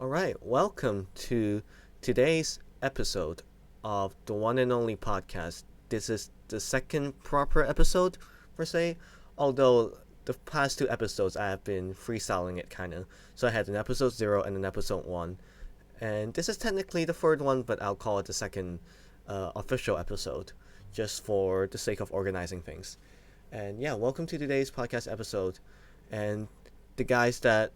All right, welcome to today's episode of the One and Only podcast. This is the second proper episode, per se, although the past two episodes I have been freestyling it kind of. So I had an episode 0 and an episode 1. And this is technically the third one, but I'll call it the second official episode, just for the sake of organizing things. And yeah, welcome to today's podcast episode. And the guys that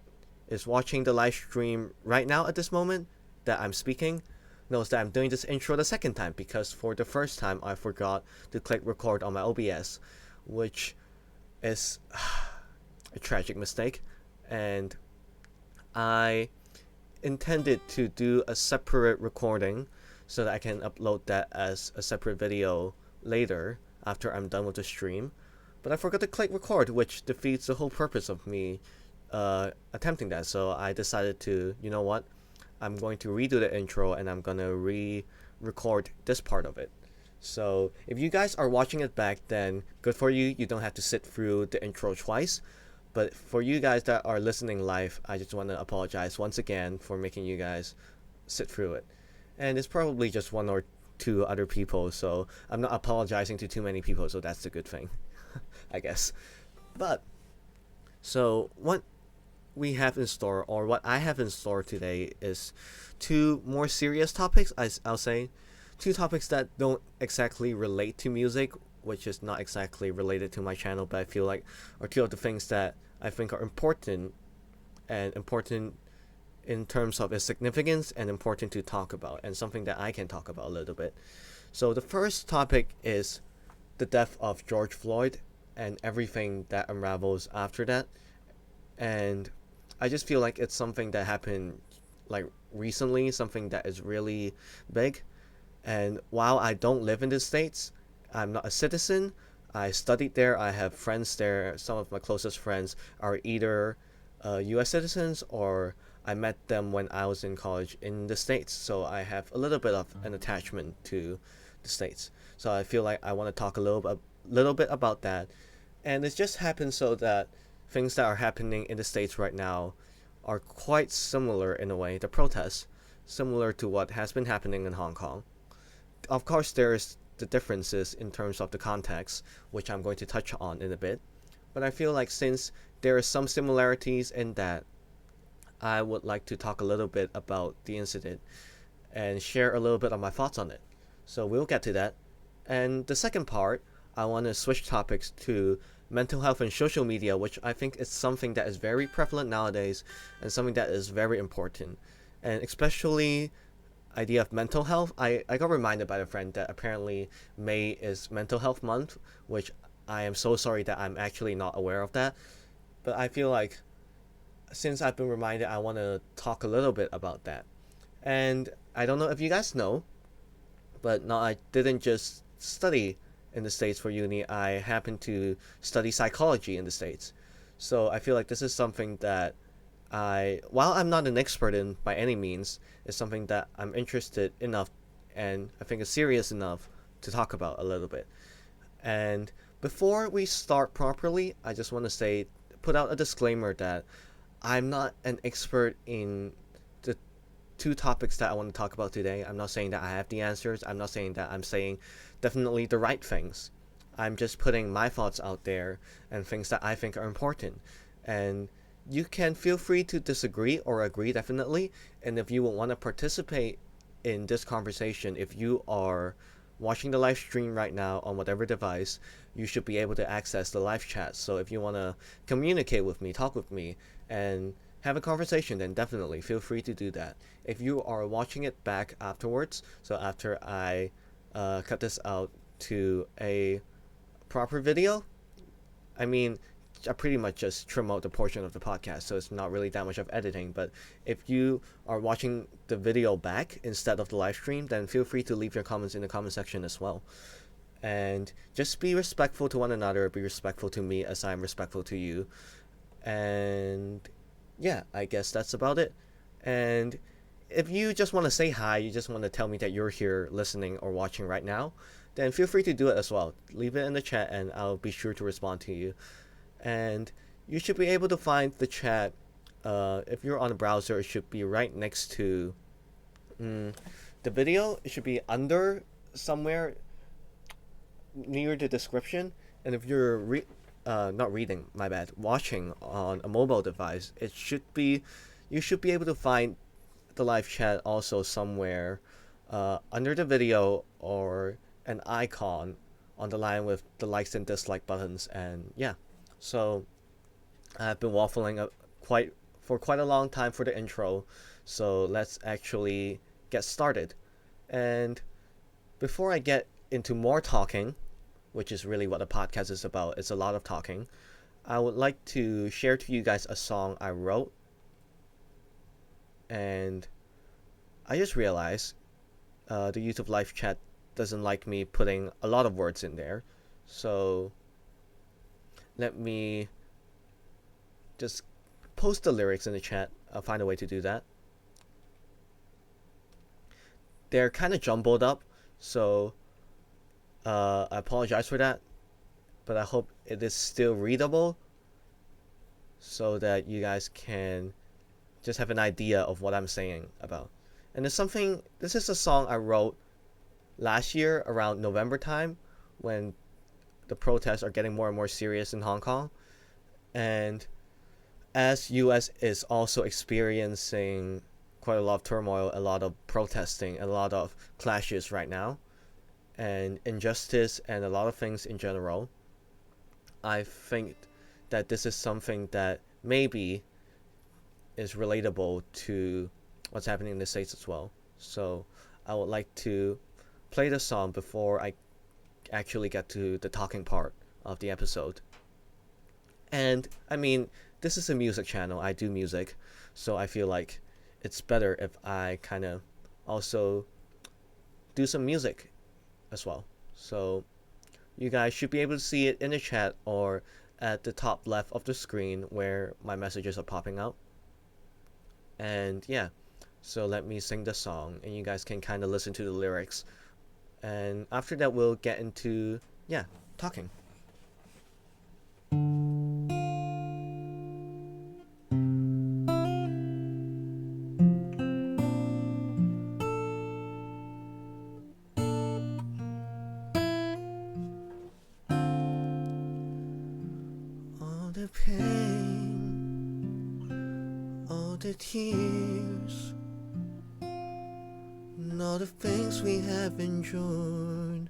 is watching the live stream right now at this moment that I'm speaking knows that I'm doing this intro the second time because for the first time I forgot to click record on my OBS, which is a tragic mistake. And I intended to do a separate recording so that I can upload that as a separate video later after I'm done with the stream. But I forgot to click record, which defeats the whole purpose of me attempting that. So I decided to, you know what, I'm going to redo the intro and I'm going to re-record this part of it. So if you guys are watching it back, then good for you. You don't have to sit through the intro twice. But for you guys that are listening live, I just want to apologize once again for making you guys sit through it. And it's probably just one or two other people, so I'm not apologizing to too many people, so that's the good thing, I guess. But, so what we have in store, or what I have in store today, is two more serious topics. I'll say two topics that don't exactly relate to music, which is not exactly related to my channel, but I feel like are two of the things that I think are important, and important in terms of its significance, and important to talk about, and something that I can talk about a little bit. So the first topic is the death of George Floyd and everything that unravels after that. And I just feel like it's something that happened like recently, something that is really big. And while I don't live in the States, I'm not a citizen. I studied there. I have friends there. Some of my closest friends are either US citizens, or I met them when I was in college in the States. So I have a little bit of an attachment to the States. So I feel like I want to talk a little bit about that. And it just happens so that things that are happening in the States right now are quite similar in a way. The protests, similar to what has been happening in Hong Kong. Of course, there's the differences in terms of the context, which I'm going to touch on in a bit. But I feel like since there are some similarities in that, I would like to talk a little bit about the incident and share a little bit of my thoughts on it. So we'll get to that. And the second part, I want to switch topics to mental health and social media, which I think is something that is very prevalent nowadays and something that is very important. And especially idea of mental health, I got reminded by a friend that apparently May is mental health month, which I am so sorry that I'm actually not aware of that. But I feel like since I've been reminded, I want to talk a little bit about that. And I don't know if you guys know, but no, I didn't just study in the States for uni. I happen to study psychology in the States. So I feel like this is something that while I'm not an expert in by any means, is something that I'm interested enough, and I think is serious enough to talk about a little bit. And before we start properly, I just want to put out a disclaimer that I'm not an expert in the two topics that I want to talk about today. I'm not saying that I have the answers. I'm not saying that I'm saying definitely the right things. I'm just putting my thoughts out there and things that I think are important. And you can feel free to disagree or agree, definitely. And if you want to participate in this conversation, if you are watching the live stream right now on whatever device, you should be able to access the live chat. So if you want to communicate with me, talk with me, and have a conversation, then definitely feel free to do that. If you are watching it back afterwards, so after I cut this out to a proper video, I mean, I pretty much just trim out the portion of the podcast, so it's not really that much of editing. But if you are watching the video back instead of the live stream, then feel free to leave your comments in the comment section as well. And just be respectful to one another, be respectful to me as I'm respectful to you. And yeah, I guess that's about it. And if you just want to say hi, you just want to tell me that you're here listening or watching right now, then feel free to do it as well. Leave it in the chat and I'll be sure to respond to you. And you should be able to find the chat if you're on a browser, it should be right next to the video. It should be under somewhere near the description. And if you're not reading, my bad, watching on a mobile device, you should be able to find the live chat also somewhere under the video, or an icon on the line with the likes and dislike buttons. And yeah, so I've been waffling for quite a long time for the intro, so let's actually get started. And before I get into more talking, which is really what the podcast is about, it's a lot of talking, I would like to share to you guys a song I wrote. And I just realized the YouTube live chat doesn't like me putting a lot of words in there, so let me just post the lyrics in the chat. I'll find a way to do that. They're kind of jumbled up, so I apologize for that, but I hope it is still readable so that you guys can just have an idea of what I'm saying about. And this is a song I wrote last year around November time, when the protests are getting more and more serious in Hong Kong. And as US is also experiencing quite a lot of turmoil, a lot of protesting, a lot of clashes right now, and injustice, and a lot of things in general, I think that this is something that maybe is relatable to what's happening in the States as well. So I would like to play the song before I actually get to the talking part of the episode. And I mean, this is a music channel, I do music, so I feel like it's better if I kind of also do some music as well. So you guys should be able to see it in the chat or at the top left of the screen where my messages are popping out. And yeah, so let me sing the song and you guys can kind of listen to the lyrics. And after that, we'll get into, talking. All the pain, all the tears, and all the things we have endured,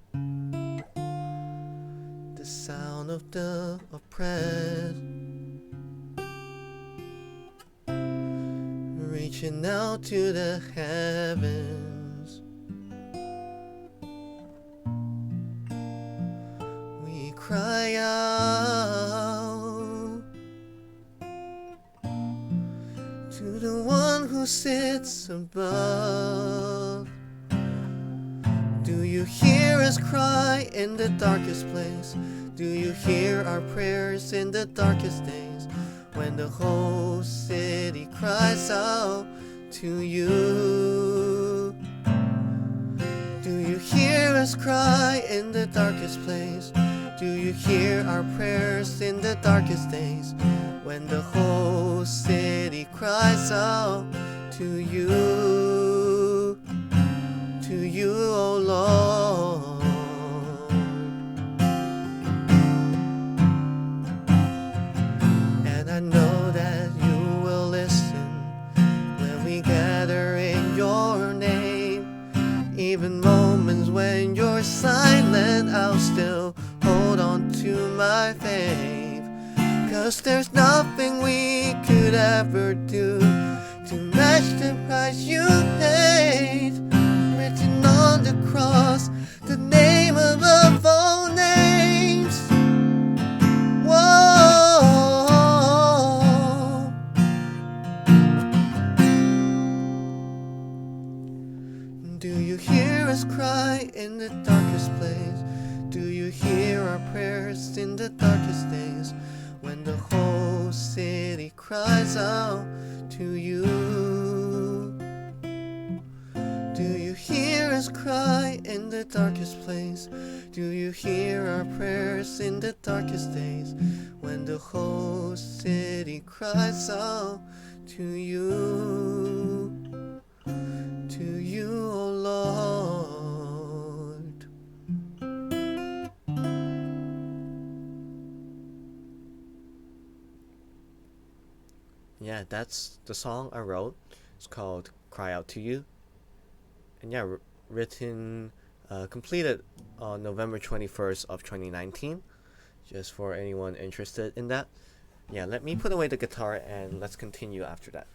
the sound of the oppressed, reaching out to the heavens, we cry out to the one who sits above. Do you hear us cry in the darkest place? Do you hear our prayers in the darkest days, when the whole city cries out to you? Do you hear us cry in the darkest place? Do you hear our prayers in the darkest days, when the whole city cries out to you, oh Lord? And I know that you will listen when we gather in your name. Even moments when you're silent, I'll still hold on to my faith. 'Cause there's nothing we could ever do to match the price you paid. Written on the cross, the name above all names. Whoa. Do you hear us cry in the darkest place? Do you hear our prayers in the darkest days, when the whole city cries out to you? Do you hear us cry in the darkest place? Do you hear our prayers in the darkest days, when the whole city cries out to you, oh Lord. Yeah, that's the song I wrote. It's called Cry Out to You. And yeah, written, completed on November 21st of 2019. Just for anyone interested in that. Yeah, let me put away the guitar and let's continue after that.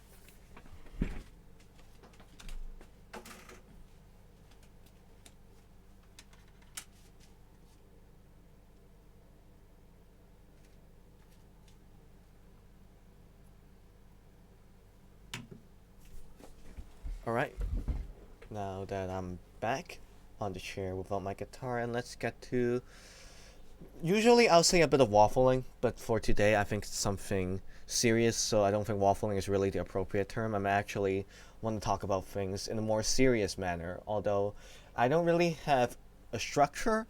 Alright, now that I'm back on the chair without my guitar, and let's get to... Usually I'll say a bit of waffling, but for today I think it's something serious, so I don't think waffling is really the appropriate term. I'm actually want to talk about things in a more serious manner, although I don't really have a structure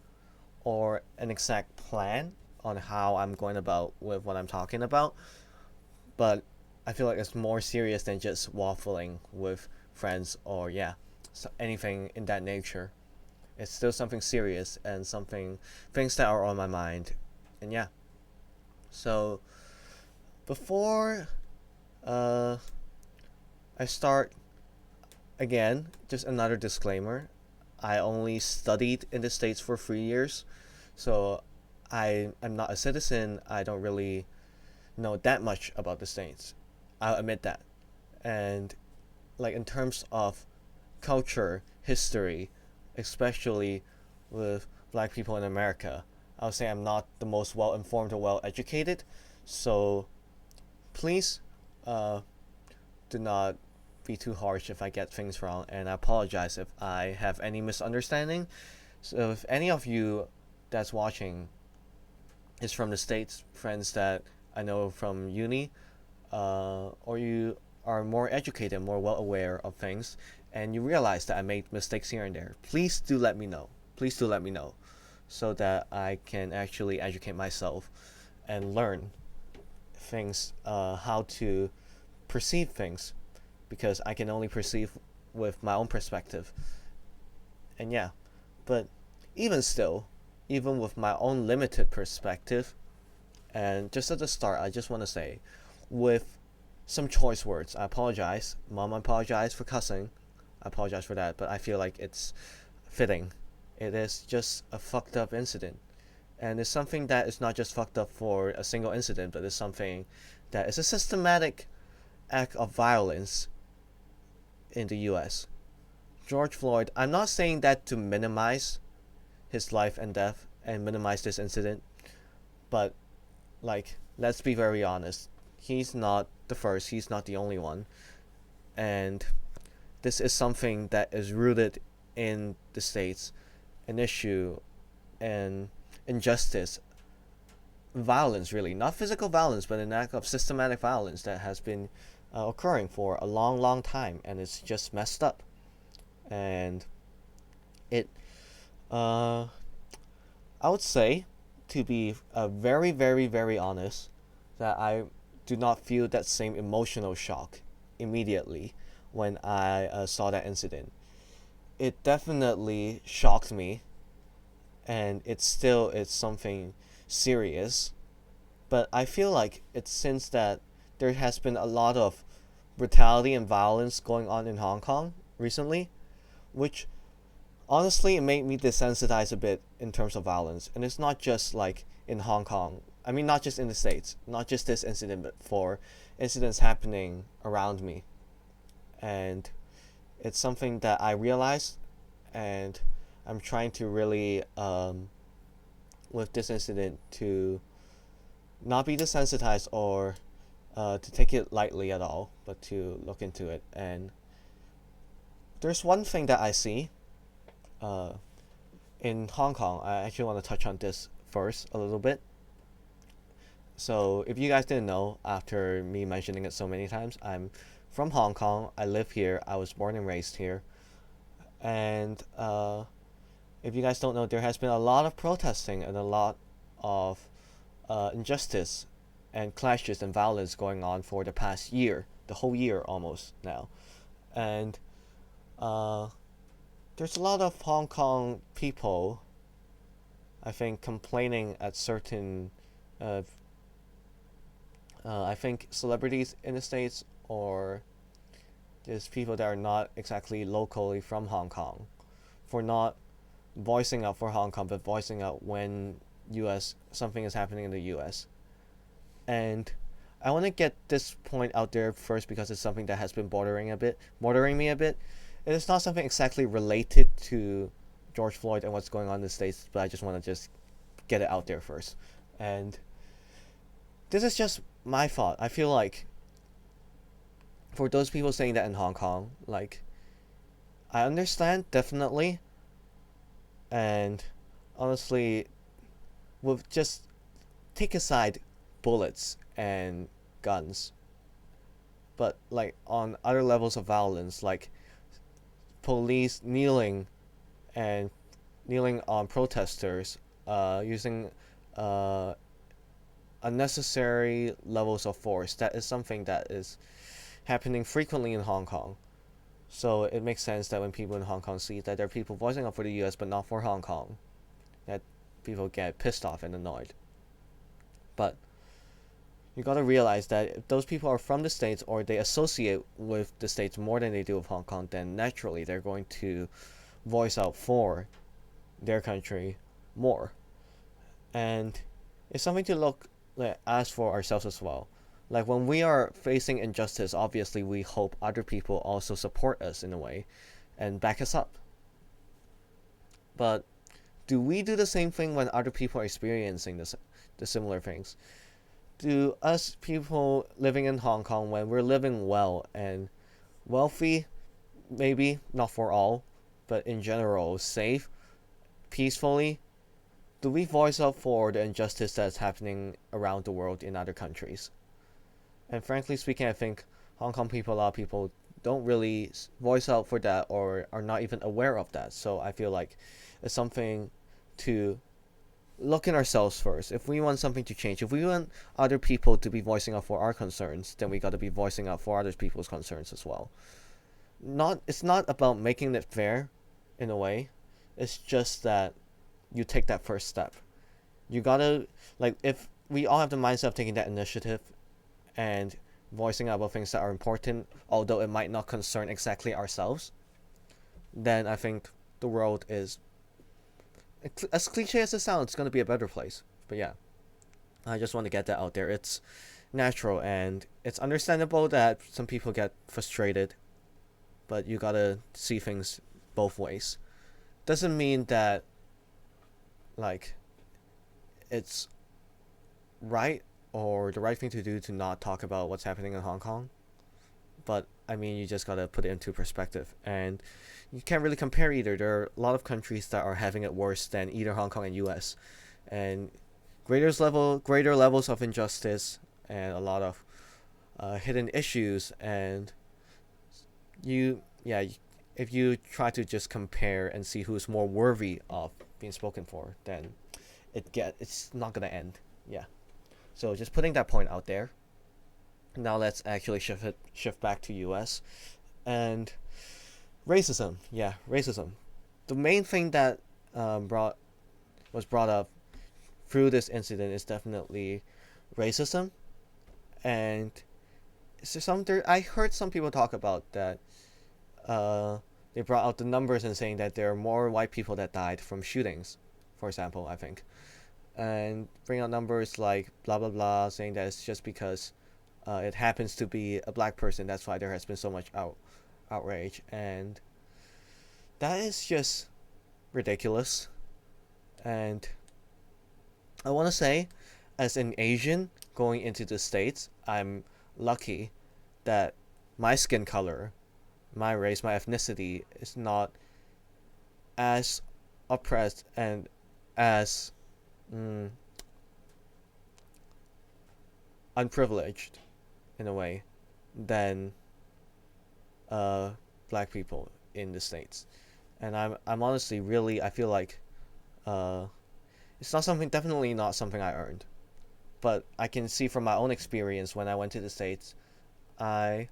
or an exact plan on how I'm going about with what I'm talking about, but I feel like it's more serious than just waffling with friends or so anything in that nature. It's still something serious and things that are on my mind. And yeah, so before I start, again, just another disclaimer. I only studied in the States for 3 years, so I'm not a citizen. I don't really know that much about the States. I'll admit that. And like in terms of culture, history, especially with black people in America, I would say I'm not the most well-informed or well-educated. So please do not be too harsh if I get things wrong, and I apologize if I have any misunderstanding. So if any of you that's watching is from the States, friends that I know from uni, or you are more educated, more well aware of things, and you realize that I made mistakes here and there, please do let me know. Please do let me know so that I can actually educate myself and learn things, how to perceive things, because I can only perceive with my own perspective. And yeah, but even still, even with my own limited perspective, and just at the start, I just want to say, with some choice words, I apologize. Mom, I apologize for cussing. I apologize for that, but I feel like it's fitting. It is just a fucked up incident. And it's something that is not just fucked up for a single incident, but it's something that is a systematic act of violence in the US. George Floyd, I'm not saying that to minimize his life and death and minimize this incident, but like, let's be very honest. He's not the first, he's not the only one. And this is something that is rooted in the States, an issue and injustice, violence really, not physical violence, but an act of systematic violence that has been occurring for a long time, and it's just messed up. And it, I would say, to be very honest, that I do not feel that same emotional shock immediately when I saw that incident. It definitely shocked me, and it's something serious, but I feel like it's since that there has been a lot of brutality and violence going on in Hong Kong recently, which honestly it made me desensitized a bit in terms of violence. And it's not just like in Hong Kong, I mean not just in the States, not just this incident, but for incidents happening around me. And it's something that I realized, and I'm trying to really with this incident to not be desensitized or to take it lightly at all, but to look into it. And there's one thing that I see in Hong Kong. I actually want to touch on this first a little bit. So if you guys didn't know, after me mentioning it so many times, I'm from Hong Kong. I live here. I was born and raised here. And if you guys don't know, there has been a lot of protesting and a lot of injustice and clashes and violence going on for the past year, the whole year almost now. And there's a lot of Hong Kong people, I think, complaining at certain I think celebrities in the States, or just people that are not exactly locally from Hong Kong, for not voicing up for Hong Kong, but voicing out when something is happening in the US. And I want to get this point out there first because it's something that has been bothering me a bit. It is not something exactly related to George Floyd and what's going on in the States, but I just want to just get it out there first. And this is just my thought. I feel like for those people saying that in Hong Kong, like, I understand, definitely. And honestly, with just take aside bullets and guns, but like on other levels of violence, like police kneeling on protesters, using unnecessary levels of force, that is something that is happening frequently in Hong Kong. So it makes sense that when people in Hong Kong see that there are people voicing up for the US but not for Hong Kong, that people get pissed off and annoyed. But you gotta realize that if those people are from the States, or they associate with the States more than they do with Hong Kong, then naturally they're going to voice out for their country more. And it's something to ask for ourselves as well. Like, when we are facing injustice, obviously we hope other people also support us in a way and back us up. But do we do the same thing when other people are experiencing the similar things? Do us people living in Hong Kong, when we're living well and wealthy, maybe not for all, but in general, safe, peacefully, do we voice up for the injustice that's happening around the world in other countries? And frankly speaking, I think Hong Kong people, a lot of people don't really voice out for that, or are not even aware of that. So I feel like it's something to look in ourselves first. If we want something to change, if we want other people to be voicing up for our concerns, then we got to be voicing up for other people's concerns as well. It's not about making it fair in a way. It's just that you take that first step. You gotta, like, if we all have the mindset of taking that initiative and voicing out about things that are important, although it might not concern exactly ourselves, then I think the world is, as cliche as it sounds, it's going to be a better place. But yeah, I just want to get that out there. It's natural and it's understandable that some people get frustrated, but you gotta see things both ways. Doesn't mean that, like, it's right or the right thing to do to not talk about what's happening in Hong Kong. But I mean, you just gotta put it into perspective, and you can't really compare either. There are a lot of countries that are having it worse than either Hong Kong and US, and greater levels of injustice, and a lot of hidden issues. And if you try to just compare and see who's more worthy of being spoken for, then it's not gonna end. Yeah. So just putting that point out there. Now let's actually shift back to US and racism. Yeah, racism. The main thing that was brought up through this incident is definitely racism, and I heard some people talk about that. They brought out the numbers and saying that there are more white people that died from shootings, for example, I think, and bring out numbers like blah blah blah, saying that it's just because it happens to be a black person, that's why there has been so much outrage, and that is just ridiculous. And I want to say, as an Asian going into the States, I'm lucky that my skin color, my race, my ethnicity is not as oppressed and as unprivileged in a way than black people in the States. And I'm honestly really, I feel like it's definitely not something I earned, but I can see from my own experience when I went to the States, I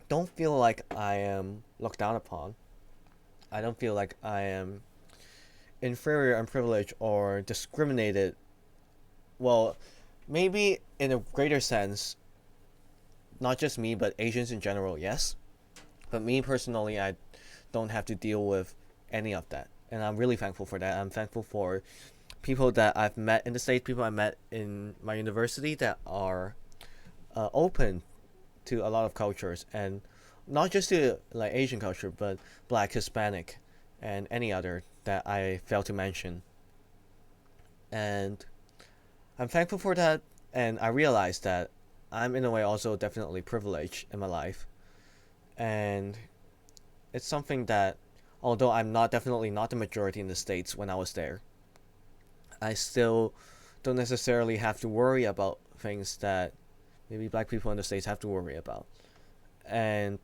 don't feel like I am looked down upon. I don't feel like I am inferior, unprivileged, or discriminated. Well, maybe in a greater sense, not just me, but Asians in general, yes. But me personally, I don't have to deal with any of that. And I'm really thankful for that. I'm thankful for people that I've met in the States, people I met in my university that are open to a lot of cultures, and not just to like Asian culture, but Black, Hispanic, and any other that I failed to mention. And I'm thankful for that, and I realize that I'm in a way also definitely privileged in my life. And it's something that, although I'm definitely not the majority in the States when I was there, I still don't necessarily have to worry about things that maybe Black people in the States have to worry about. And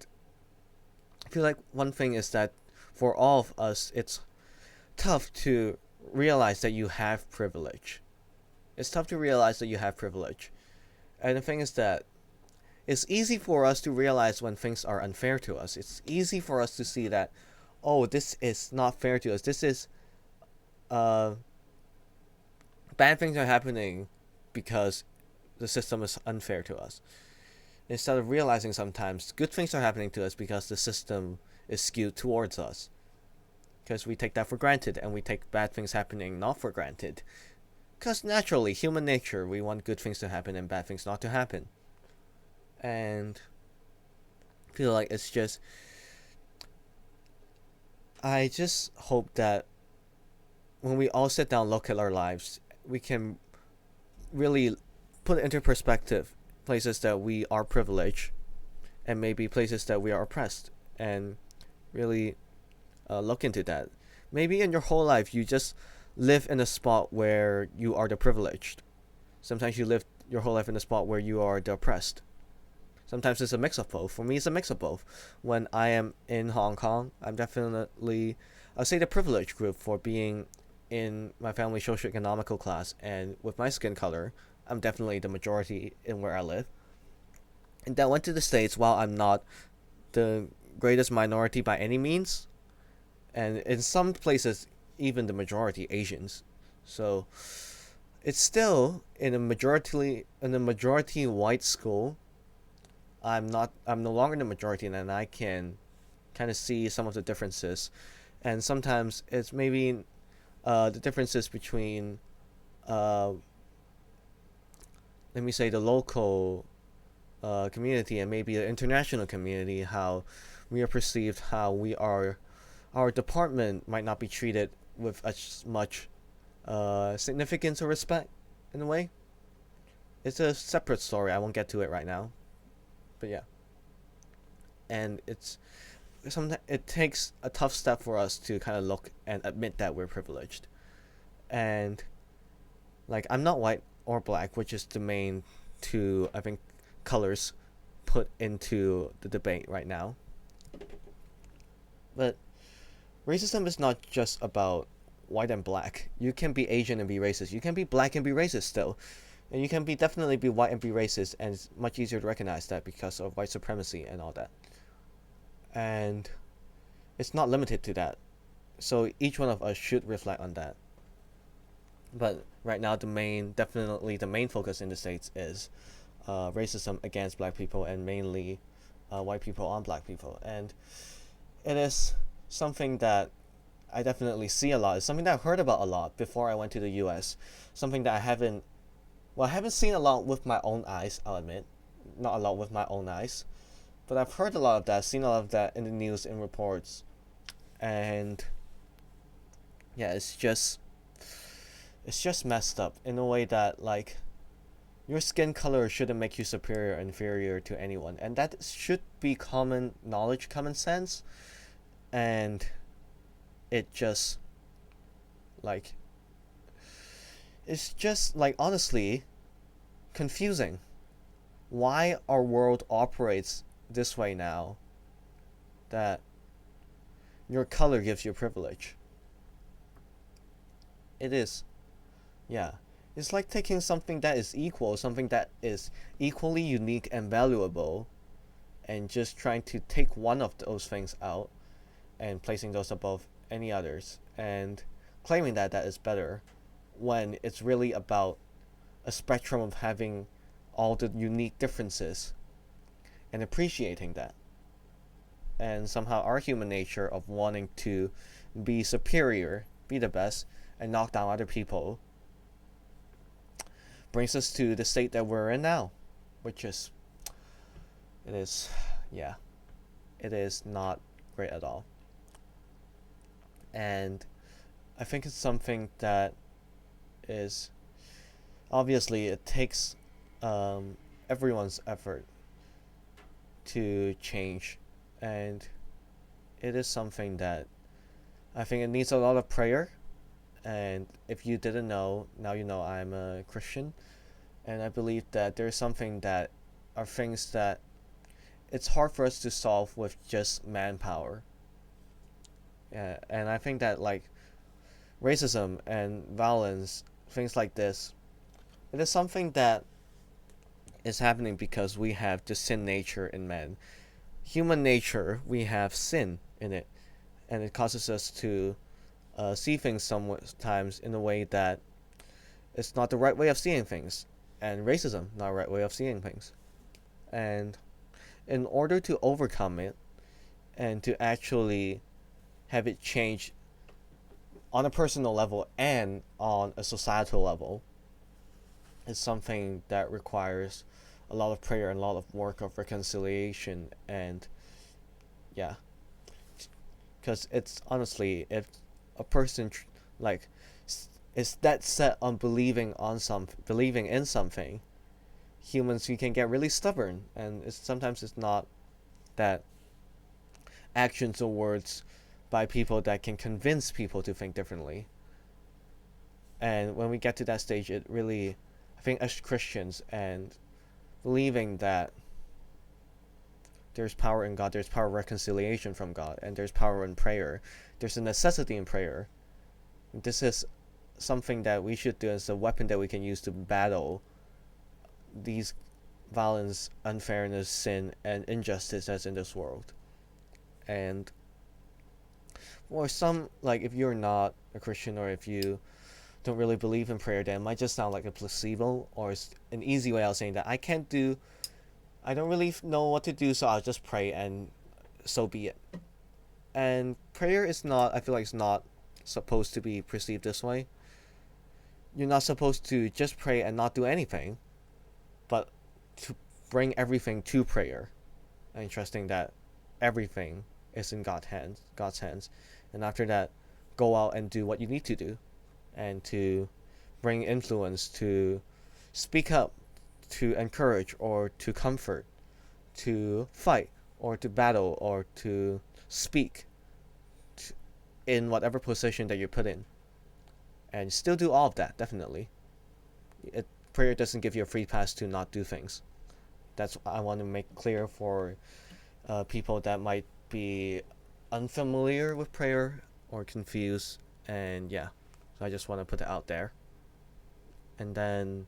I feel like one thing is that for all of us, it's tough to realize that you have privilege. It's tough to realize that you have privilege. And the thing is that it's easy for us to realize when things are unfair to us. It's easy for us to see that, oh, this is not fair to us. This is bad things are happening because the system is unfair to us. Instead of realizing sometimes good things are happening to us because the system is skewed towards us. Because we take that for granted, and we take bad things happening not for granted. Because naturally, human nature, we want good things to happen and bad things not to happen. And I feel like it's just, I just hope that when we all sit down and look at our lives, we can really put into perspective places that we are privileged and maybe places that we are oppressed, and really look into that. Maybe in your whole life you just live in a spot where you are the privileged. Sometimes you live your whole life in a spot where you are the oppressed. Sometimes it's a mix of both. For me, it's a mix of both. When I am in Hong Kong, I'm definitely, I'll say, the privileged group for being in my family's socioeconomical class, and with my skin color, I'm definitely the majority in where I live. And then I went to the States while I'm not the greatest minority by any means, and in some places even the majority Asians. So it's still in a majority white school. I'm no longer the majority, and I can kind of see some of the differences, and sometimes it's maybe the differences between let me say the local community and maybe the international community, how we are perceived, how our department might not be treated with as much significance or respect in a way. It's a separate story. I won't get to it right now. But yeah. And it takes a tough step for us to kind of look and admit that we're privileged. And like, I'm not white or black, which is the main two, I think, colors put into the debate right now. But racism is not just about white and black. You can be Asian and be racist. You can be black and be racist still. And you can definitely be white and be racist, and it's much easier to recognize that because of white supremacy and all that. And it's not limited to that. So each one of us should reflect on that. But right now, the main focus in the States is racism against black people, and mainly white people on black people. And it is something that I definitely see a lot. It's something that I've heard about a lot before I went to the US. Something that I haven't seen a lot with my own eyes, I'll admit. Not a lot with my own eyes. But I've heard a lot of that, seen a lot of that in the news, in reports. And yeah, it's just messed up in a way that, like, your skin color shouldn't make you superior or inferior to anyone. And that should be common knowledge, common sense. And it's just honestly confusing why our world operates this way now, that your color gives you privilege. It is. Yeah. It's like taking something that is equal, something that is equally unique and valuable, and just trying to take one of those things out and placing those above any others and claiming that that is better, when it's really about a spectrum of having all the unique differences and appreciating that. And somehow our human nature of wanting to be superior, be the best, and knock down other people brings us to the state that we're in now, which is, it is not great at all. And I think it's something that is, obviously it takes everyone's effort to change, and it is something that I think it needs a lot of prayer. And if you didn't know, now you know I'm a Christian, and I believe that there's something that are things that it's hard for us to solve with just manpower. And I think that like racism and violence, things like this, it is something that is happening because we have the sin nature in man. Human nature, we have sin in it, and it causes us to see things sometimes in a way that it's not the right way of seeing things, and racism not the right way of seeing things. And in order to overcome it and to actually have it change on a personal level and on a societal level, is something that requires a lot of prayer and a lot of work of reconciliation. And yeah, because it's honestly, if a person like is that set on believing in something, humans, we can get really stubborn, and sometimes it's not that actions or words by people that can convince people to think differently. And when we get to that stage, it really, I think as Christians, and believing that there's power in God, there's power of reconciliation from God, and there's power in prayer, there's a necessity in prayer. This is something that we should do as a weapon that we can use to battle these violence, unfairness, sin, and injustice that's in this world. And for some, like if you're not a Christian, or if you don't really believe in prayer, then it might just sound like a placebo, or an easy way of saying that I don't really know what to do, so I'll just pray and so be it. And prayer is not, I feel like it's not supposed to be perceived this way. You're not supposed to just pray and not do anything, but to bring everything to prayer and trusting that everything is in God's hands. And after that, go out and do what you need to do, and to bring influence, to speak up, to encourage, or to comfort, to fight, or to battle, or to speak in whatever position that you're put in. And still do all of that, definitely. Prayer doesn't give you a free pass to not do things. That's what I want to make clear for people that might be unfamiliar with prayer or confused. And yeah, so I just want to put it out there. And then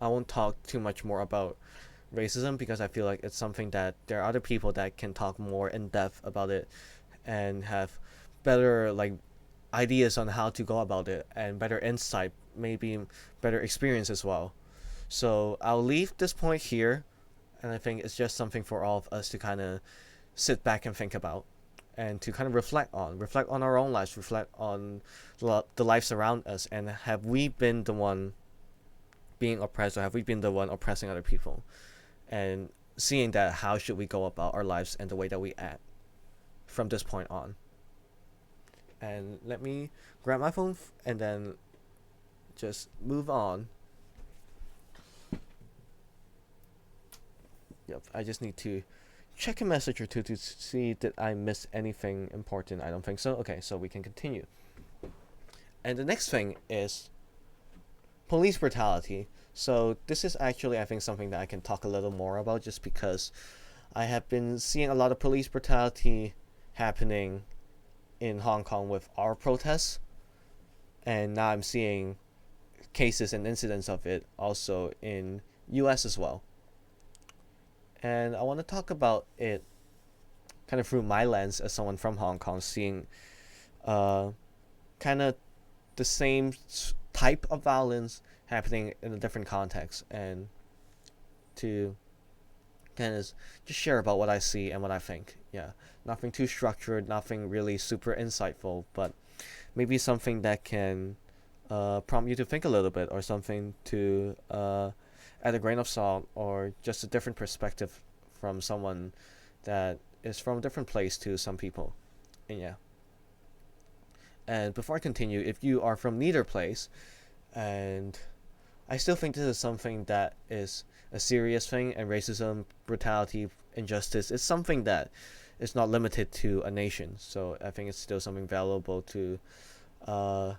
I won't talk too much more about racism, because I feel like it's something that there are other people that can talk more in depth about it and have better like ideas on how to go about it, and better insight, maybe better experience as well. So I'll leave this point here, and I think it's just something for all of us to kind of sit back and think about, and to kind of reflect on our own lives, reflect on the lives around us, and have we been the one being oppressed, or have we been the one oppressing other people? And seeing that, how should we go about our lives and the way that we act from this point on? And let me grab my phone and then just move on. Yep, I just need to check a message or two to see that I missed anything important. I don't think so. Okay, so we can continue. And the next thing is police brutality. So this is actually, I think, something that I can talk a little more about, just because I have been seeing a lot of police brutality happening in Hong Kong with our protests, and now I'm seeing cases and incidents of it also in US as well. And I want to talk about it kind of through my lens as someone from Hong Kong, seeing uh, kind of the same type of violence happening in a different context, and to kind of just share about what I see and what I think. Yeah, nothing too structured, nothing really super insightful, but maybe something that can prompt you to think a little bit, or something to add a grain of salt, or just a different perspective from someone that is from a different place to some people. And yeah. And before I continue, if you are from neither place, and I still think this is something that is a serious thing, and racism, brutality, injustice is something that is not limited to a nation. So I think it's still something valuable uh,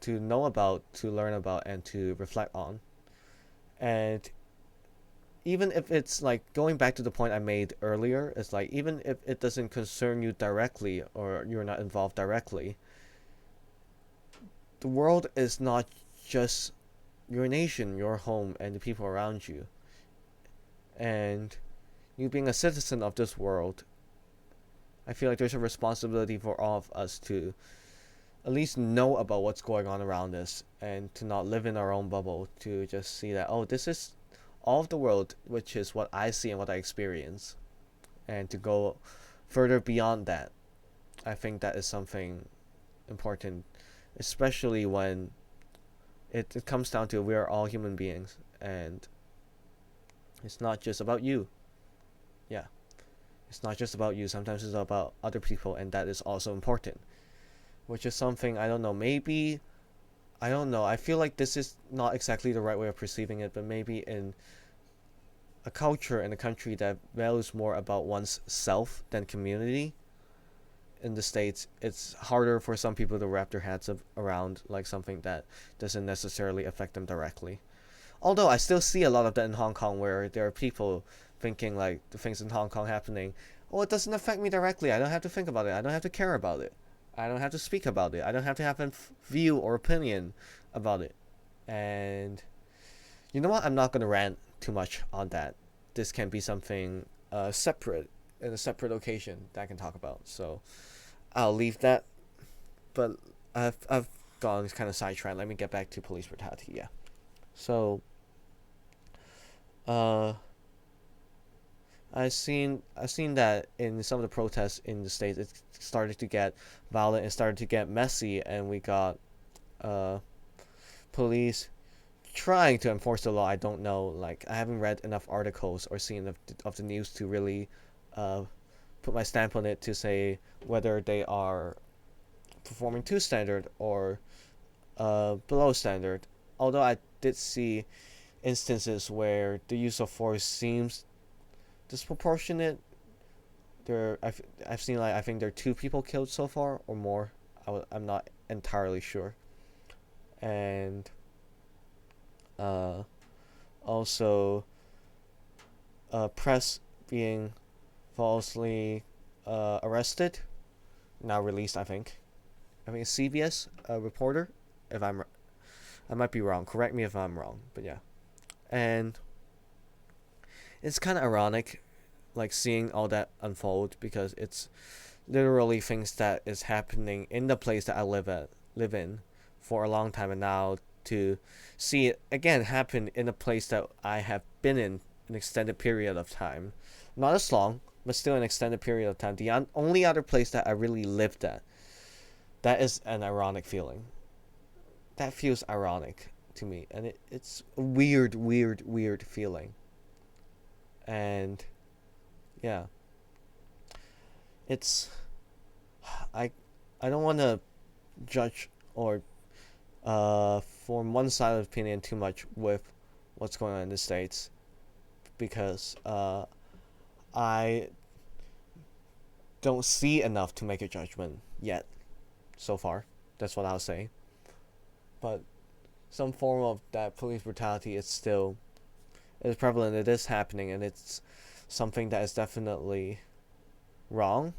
to know about, to learn about, and to reflect on. And even if it's like going back to the point I made earlier, it's like even if it doesn't concern you directly, or you're not involved directly, the world is not just your nation, your home, and the people around you. And you being a citizen of this world, I feel like there's a responsibility for all of us to at least know about what's going on around us, and to not live in our own bubble, to just see that, oh, this is all of the world, which is what I see and what I experience, and to go further beyond that. I think that is something important, especially when it comes down to we are all human beings, and it's not just about you. Yeah, it's not just about you. Sometimes it's about other people, and that is also important, which is something, I don't know, maybe, I don't know, I feel like this is not exactly the right way of perceiving it, but maybe in a culture in a country that values more about one's self than community, in the States, it's harder for some people to wrap their heads around like something that doesn't necessarily affect them directly. Although I still see a lot of that in Hong Kong, where there are people thinking like the things in Hong Kong happening, oh, it doesn't affect me directly. I don't have to think about it. I don't have to care about it. I don't have to speak about it. I don't have to have a view or opinion about it. And you know what? I'm not going to rant too much on that. This can be something separate, in a separate occasion that I can talk about. So I'll leave that. But I've gone kind of sidetracked. Let me get back to police brutality. Yeah. So uh I've seen that in some of the protests in the States, it started to get violent and started to get messy, and we got uh police trying to enforce the law. I don't know, like I haven't read enough articles or seen enough of the news to really uh put my stamp on it, to say whether they are performing to standard or below standard. Although I did see instances where the use of force seems disproportionate. I've seen, like, I think there are 2 people killed so far or more. I'm not entirely sure. And also press being falsely arrested, now released. I think it's CBS reporter. If I might be wrong. Correct me if I'm wrong. But yeah, and it's kind of ironic, like seeing all that unfold, because it's literally things that is happening in the place that I live in for a long time, and now to see it again happen in a place that I have been in an extended period of time, not as long, but still an extended period of time. The only other place that I really lived at, that is an ironic feeling. That feels ironic to me, and it's a weird feeling. And yeah, it's I I don't want to judge or form one side of opinion too much with what's going on in the States, because I don't see enough to make a judgment yet so far. That's what I'll say. But some form of that police brutality is prevalent. It is happening, and it's something that is definitely wrong.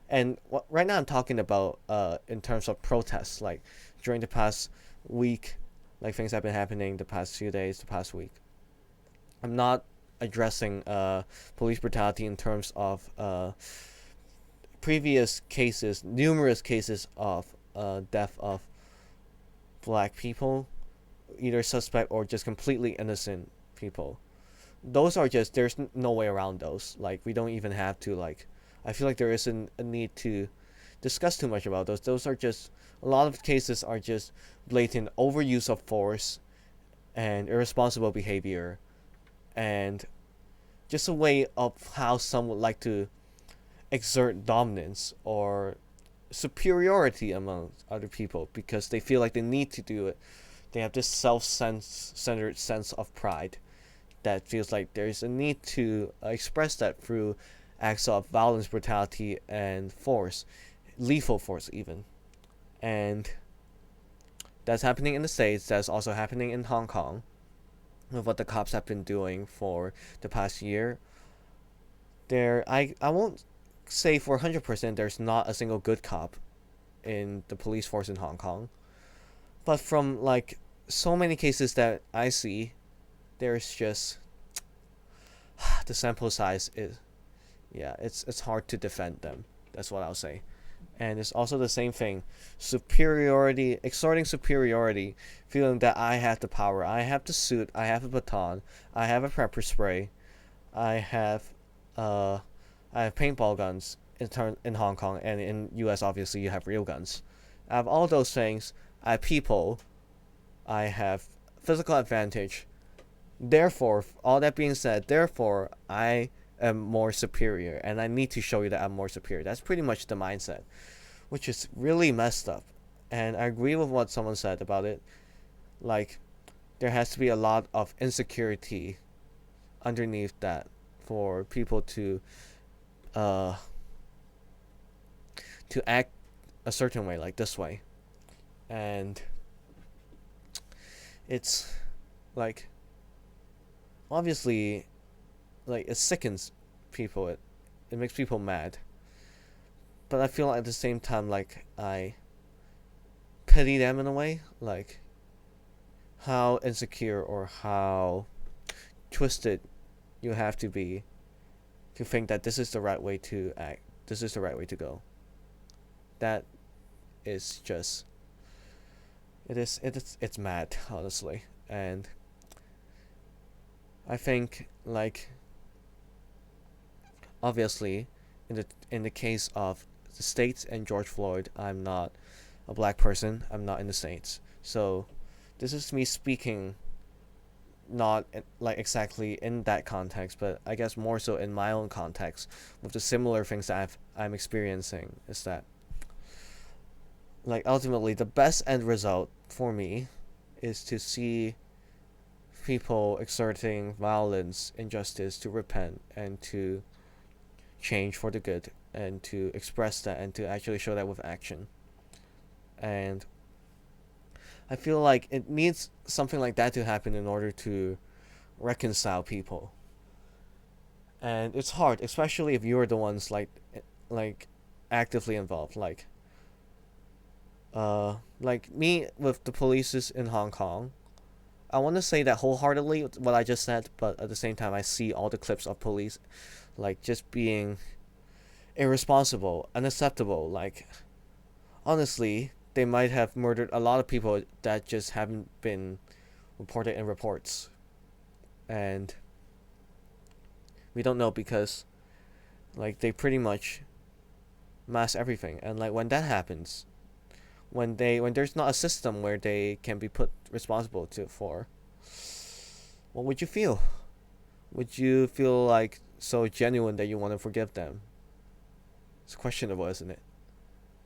And right now I'm talking about in terms of protests, like during the past week, like things have been happening the past few days, the past week. I'm not addressing police brutality in terms of previous cases, numerous cases of death of black people, either suspect or just completely innocent people. Those are just, there's no way around those. Like, we don't even have to, like, I feel like there isn't a need to discuss too much about those. Those are just, a lot of cases are just blatant overuse of force and irresponsible behavior, and just a way of how some would like to exert dominance or superiority among other people because they feel like they need to do it. They have this self-centered sense of pride that feels like there's a need to express that through acts of violence, brutality, and force, lethal force even. And that's happening in the States. That's also happening in Hong Kong with what the cops have been doing for the past year. I won't say for 100% there's not a single good cop in the police force in Hong Kong, but from like so many cases that I see, there's just the sample size is, yeah, it's hard to defend them. That's what I'll say. And it's also the same thing, superiority, exerting superiority, feeling that I have the power, I have the suit, I have a baton, I have a pepper spray, I have paintball guns in Hong Kong, and in US obviously you have real guns. I have all those things. I have people. I have physical advantage. Therefore, all that being said, therefore I am more superior, and I need to show you that I'm more superior. That's pretty much the mindset, which is really messed up. And I agree with what someone said about it. Like, there has to be a lot of insecurity underneath that for people to act a certain way, like this way. And it's like, obviously, like, it sickens people, it makes people mad, but I feel like at the same time, like, I pity them in a way, like how insecure or how twisted you have to be to think that this is the right way to act, this is the right way to go. That is just, it's mad, honestly. And I think, like, obviously, in the case of the States and George Floyd, I'm not a black person, I'm not in the States, so this is me speaking not like exactly in that context, but I guess more so in my own context with the similar things that I'm experiencing. Is that, like, ultimately the best end result for me is to see people exerting violence, injustice, to repent and to change for the good, and to express that and to actually show that with action. And I feel like it needs something like that to happen in order to reconcile people. And it's hard, especially if you're the ones like actively involved, like me with the police in Hong Kong. I want to say that wholeheartedly what I just said, but at the same time I see all the clips of police like just being irresponsible, unacceptable. Like, honestly, they might have murdered a lot of people that just haven't been reported in reports. And we don't know because, like, they pretty much mask everything. And, like, when that happens, when there's not a system where they can be put responsible for, what would you feel? Would you feel like so genuine that you want to forgive them? It's questionable, isn't it?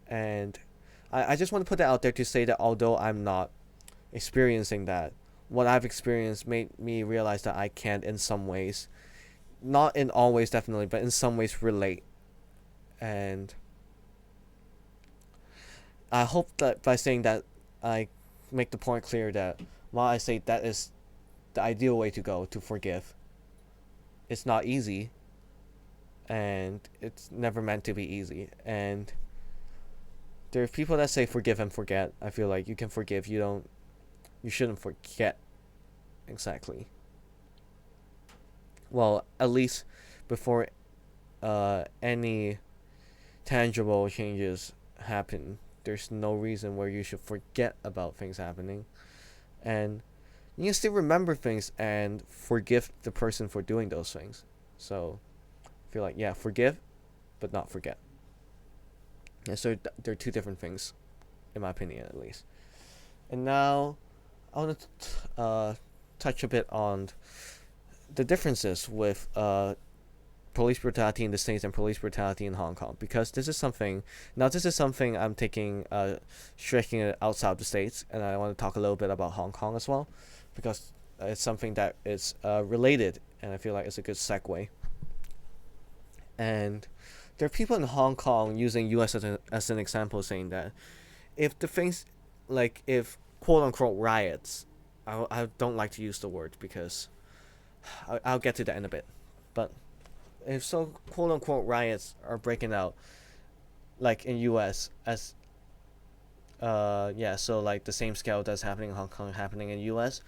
And I just want to put that out there to say that although I'm not experiencing that, what I've experienced made me realize that I can, in some ways, not in all ways definitely, but in some ways relate. And I hope that by saying that, I make the point clear that while I say that is the ideal way to go, to forgive, it's not easy, and it's never meant to be easy. And there are people that say forgive and forget. I feel like you can forgive, you shouldn't forget. Exactly. well, at least before any tangible changes happen, there's no reason where you should forget about things happening. And you can still remember things and forgive the person for doing those things. So I feel like, yeah, forgive, but not forget. And so they're two different things, in my opinion, at least. And now I want to touch a bit on the differences with police brutality in the States and police brutality in Hong Kong, because this is something I'm taking stretching it outside the States, and I want to talk a little bit about Hong Kong as well, because it's something that is related, and I feel like it's a good segue. And there are people in Hong Kong using US as an example, saying that if the things, like if quote unquote riots, I don't like to use the word because I'll get to that in a bit, but if so quote unquote riots are breaking out like in US as so like the same scale that's happening in Hong Kong happening in US,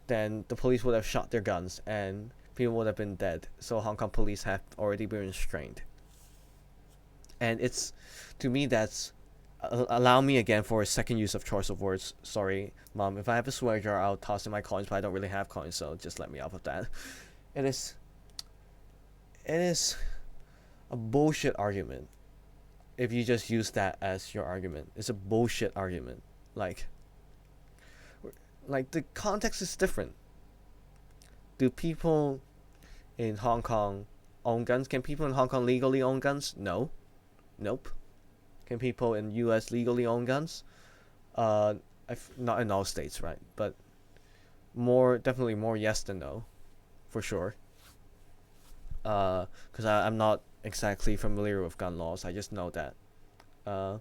then the police would have shot their guns and people would have been dead. So Hong Kong police have already been restrained. And it's, to me, that's, allow me again for a second use of choice of words. Sorry, Mom. If I have a swear jar, I'll toss in my coins, but I don't really have coins, so just let me off of that. It is a bullshit argument if you just use that as your argument. It's a bullshit argument. Like the context is different. Do people in Hong Kong own guns? Can people in Hong Kong legally own guns? No. Nope. Can people in US legally own guns? Not in all states, right? But definitely more yes than no, for sure. Because I'm not exactly familiar with gun laws. I just know that, at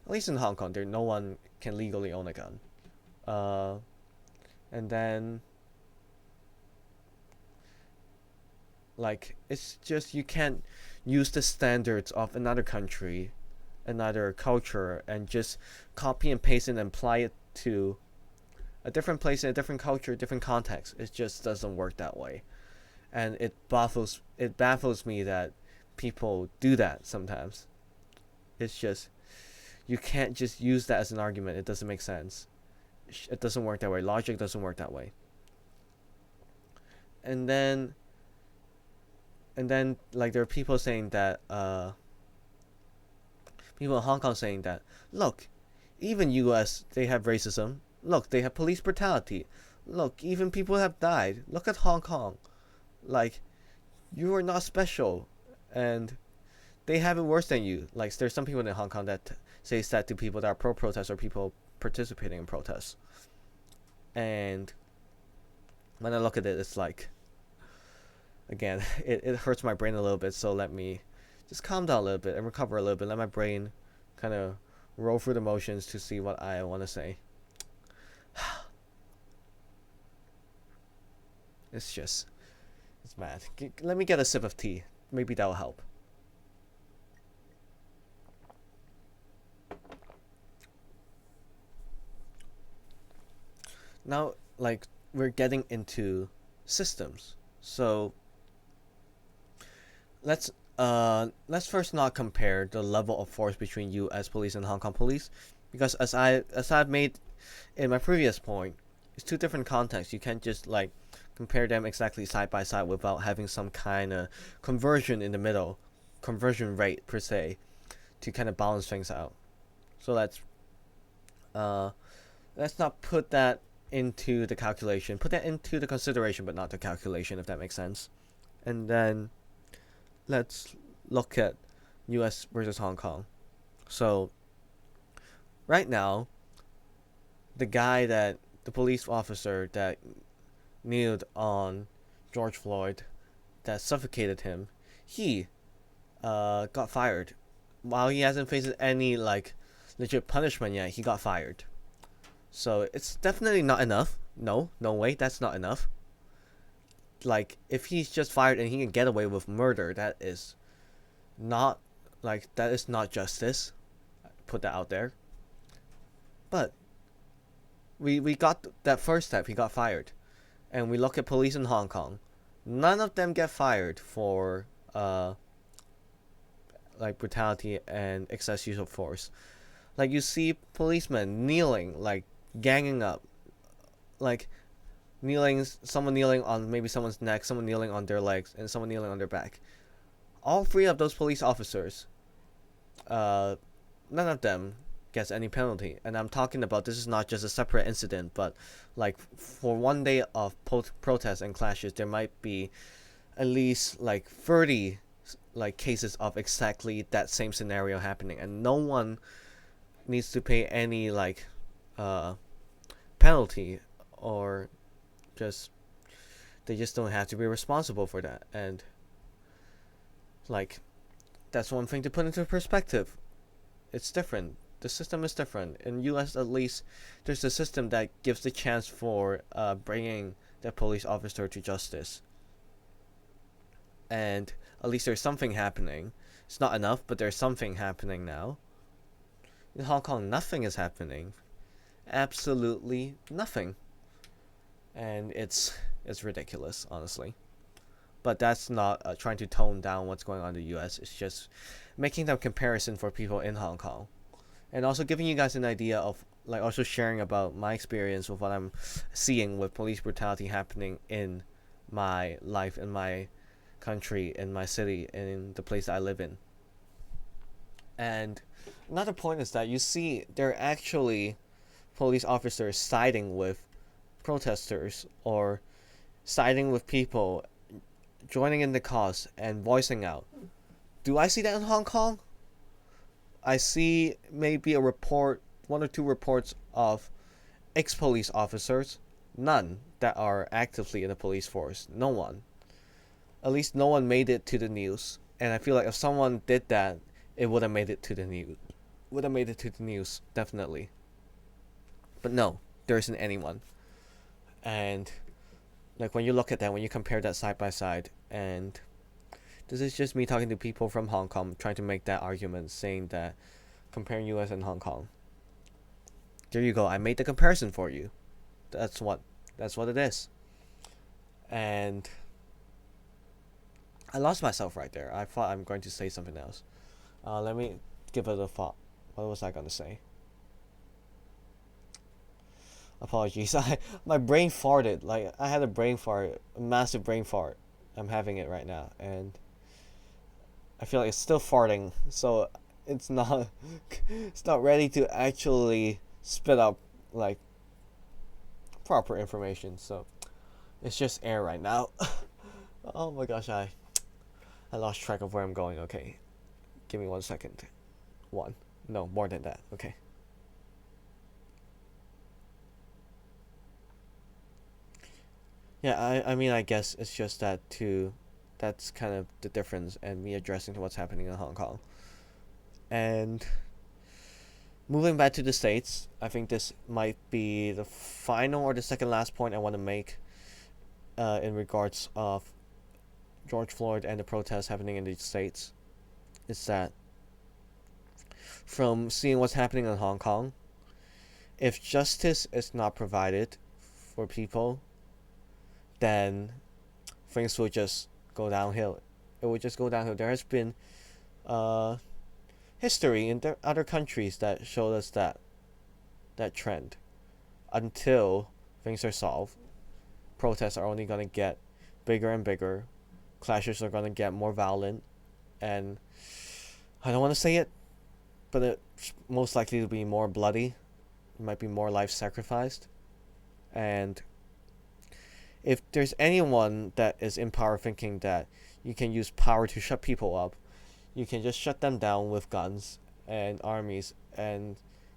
least in Hong Kong, no one can legally own a gun. And then, like, it's just you can't use the standards of another country, another culture, and just copy and paste it and apply it to a different place in a different culture, different context. It just doesn't work that way. And it baffles me that people do that sometimes. It's just, you can't just use that as an argument. It doesn't make sense. It doesn't work that way. Logic doesn't work that way. And then like there are people saying that people in Hong Kong saying that, look, even US, they have racism. Look, they have police brutality. Look, even people have died. Look at Hong Kong. Like, you are not special, and they have it worse than you. Like, there's some people in Hong Kong that says that to people that are pro-protest or people participating in protests. And when I look at it, it's like, again, it hurts my brain a little bit, so let me just calm down a little bit and recover a little bit. Let my brain kind of roll through the motions to see what I want to say. It's mad. Let me get a sip of tea. Maybe that'll help. Now, like, we're getting into systems. So let's first not compare the level of force between US police and Hong Kong police, because as I've made in my previous point, it's two different contexts. You can't just like compare them exactly side by side without having some kind of conversion in the middle, conversion rate per se, to kind of balance things out. So let's not put that into the calculation. Put that into the consideration, but not the calculation, if that makes sense. And then let's look at US versus Hong Kong. So right now, the police officer that kneeled on George Floyd, that suffocated him, he got fired. While he hasn't faced any like legit punishment yet, he got fired. So it's definitely not enough. No way, that's not enough. Like, if he's just fired and he can get away with murder, that is not justice. Put that out there. But we got that first step. He got fired, and we look at police in Hong Kong. none of them get fired for like brutality and excess use of force. Like you see policemen kneeling, like ganging up, like someone kneeling on maybe someone's neck, someone kneeling on their legs, and someone kneeling on their back. All three of those police officers, none of them gets any penalty. And I'm talking about, this is not just a separate incident, but like for one day of protests and clashes, there might be at least like 30 like cases of exactly that same scenario happening, and no one needs to pay any like penalty, or they just don't have to be responsible for that. And like, that's one thing to put into perspective. It's different. The system is different. In US, at least, there's a system that gives the chance for bringing the police officer to justice. And at least there's something happening. It's not enough, but there's something happening now. In Hong Kong, nothing is happening. Absolutely nothing. And it's ridiculous, honestly. But that's not trying to tone down what's going on in the US. It's just making that comparison for people in Hong Kong. And also giving you guys an idea of, like, also sharing about my experience with what I'm seeing with police brutality happening in my life, in my country, in my city, and in the place I live in. And another point is that you see there are actually police officers siding with protesters, or siding with people, joining in the cause and voicing out. Do I see that in Hong Kong? I see maybe a report, one or two reports of ex-police officers. None that are actively in the police force. No one. At least no one made it to the news. And I feel like if someone did that, it would have made it to the news. Would have made it to the news, definitely. But no, there isn't anyone. And like when you look at that, when you compare that side by side, and this is just me talking to people from Hong Kong, trying to make that argument, saying that comparing US and Hong Kong. There you go. I made the comparison for you. That's what it is. And I lost myself right there. I thought I'm going to say something else. Let me give it a thought. What was I going to say? Apologies. My brain farted. Like, I had a brain fart, a massive brain fart. I'm having it right now, and I feel like it's still farting, so it's not ready to actually spit out like proper information. So it's just air right now. Oh my gosh, I lost track of where I'm going. Okay, give me 1 second. No, more than that. Okay. Yeah, I mean, I guess it's just that too. That's kind of the difference, and me addressing to what's happening in Hong Kong. And moving back to the States, I think this might be the final or the second last point I want to make in regards of George Floyd and the protests happening in the States. Is that from seeing what's happening in Hong Kong, if justice is not provided for people, then things will just go downhill. It will just go downhill. There has been history in other countries that showed us that trend. Until things are solved, protests are only going to get bigger and bigger. Clashes are going to get more violent. And I don't want to say it, but it's most likely to be more bloody. It might be more life sacrificed. And if there's anyone that is in power thinking that you can use power to shut people up, you can just shut them down with guns and armies and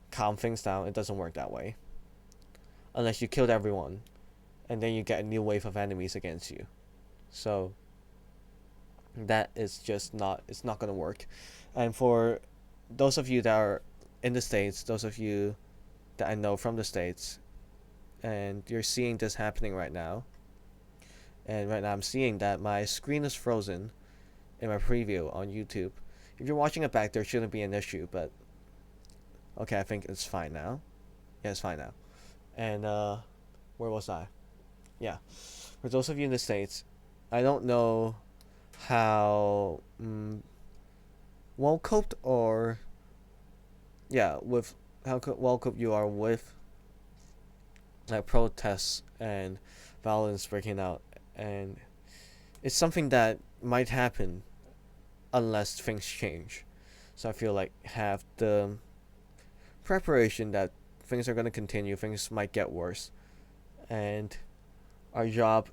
calm things down, it doesn't work that way. Unless you killed everyone, and then you get a new wave of enemies against you. So that is just it's not going to work. And for those of you that are in the States, those of you that I know from the States, and you're seeing this happening right now, and right now I'm seeing that my screen is frozen in my preview on YouTube. If you're watching it back, there shouldn't be an issue, but okay, I think it's fine now. Yeah, it's fine now. And where was I? Yeah, for those of you in the States, I don't know how well coped or with how well coped you are with like protests and violence breaking out, and it's something that might happen unless things change. So I feel like have the preparation that things are going to continue, things might get worse, and our job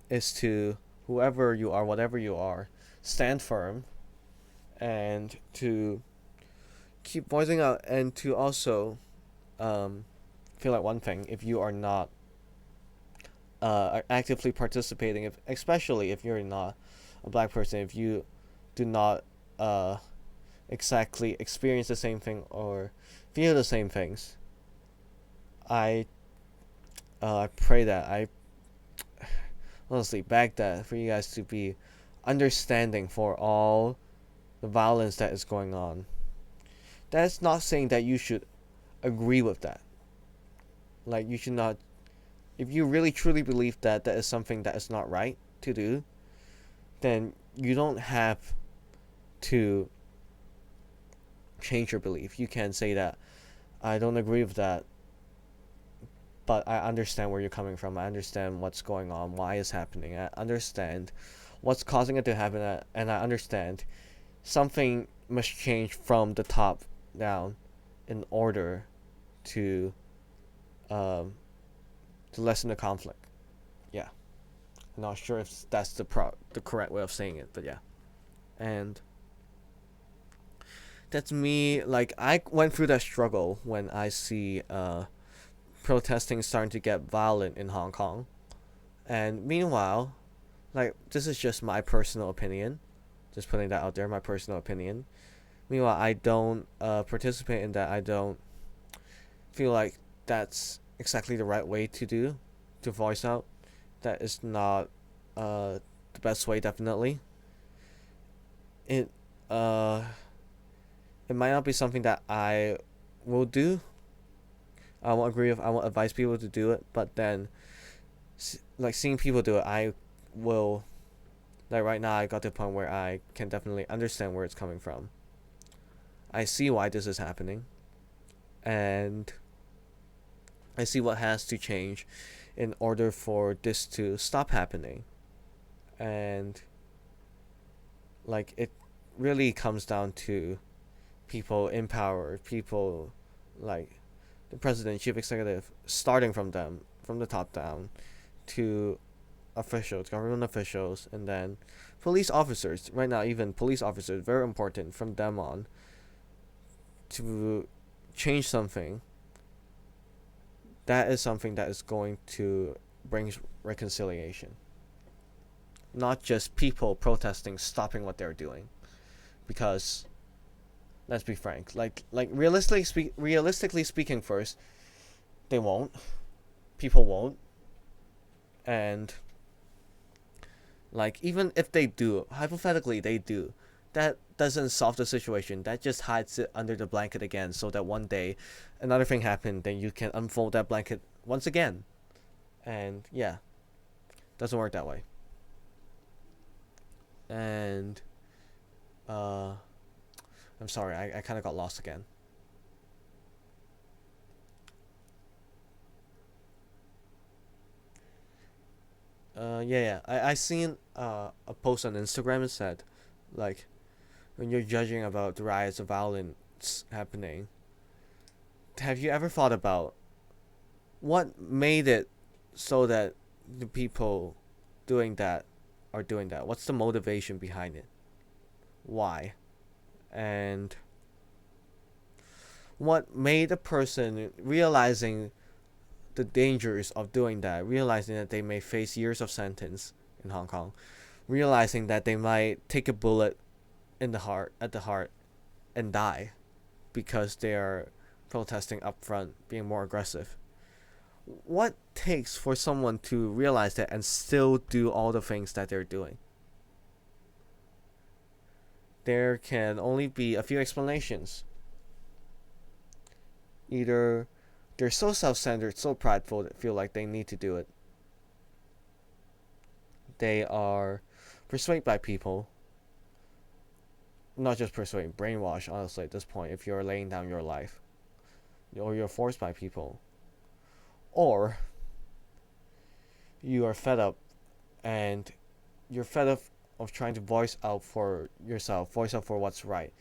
is to, whoever you are, whatever you are, stand firm and to keep voicing out, and to also feel like one thing, if you are not actively participating, especially if you're not a black person, if you do not exactly experience the same thing or feel the same things, I pray that I honestly beg that for you guys to be understanding for all the violence that is going on. That's not saying that you should agree with that. Like, you should not, if you really truly believe that that is something that is not right to do, then you don't have to change your belief. You can say that I don't agree with that, but I understand where you're coming from. I understand what's going on, why it's happening. I understand what's causing it to happen, and I understand something must change from the top down in order to lessen the conflict. Yeah, I'm not sure if that's the correct way of saying it, but yeah. And that's me. Like, I went through that struggle when I see protesting starting to get violent in Hong Kong. And meanwhile, like, this is just my personal opinion, just putting that out there, my personal opinion. Meanwhile, I don't participate in that. I don't feel like that's exactly the right way to voice out. That is not the best way, definitely. It might not be something that I will do. I won't advise people to do it, but then, like, seeing people do it, I will, like, right now I got to the point where I can definitely understand where it's coming from. I see why this is happening, and I see what has to change in order for this to stop happening. And, like, it really comes down to people in power, people like the president, chief executive, starting from them, from the top down, to officials, government officials, and then police officers. Right now, even police officers, very important, from them on, to change something. That is something that is going to bring reconciliation. Not just people protesting, stopping what they're doing. Because, let's be frank, like realistically speaking, first, they won't. People won't. And, like, even if they do, hypothetically they do, that doesn't solve the situation. That just hides it under the blanket again, so that one day another thing happened, then you can unfold that blanket once again. And yeah, doesn't work that way. And I'm sorry, I kind of got lost again. I seen a post on Instagram that said, like, when you're judging about the riots of violence happening, have you ever thought about what made it so that the people doing that are doing that? What's the motivation behind it? Why? And what made a person realizing the dangers of doing that, realizing that they may face years of sentence in Hong Kong, realizing that they might take a bullet at the heart, and die because they are protesting up front, being more aggressive. What takes for someone to realize that and still do all the things that they're doing? There can only be a few explanations. Either they're so self-centered, so prideful, that feel like they need to do it. they are persuaded by people. Not just persuaded, brainwashed, honestly, at this point, if you're laying down your life. Or you're forced by people. Or you are fed up and you're fed up of trying to voice out for yourself, voice out for what's right,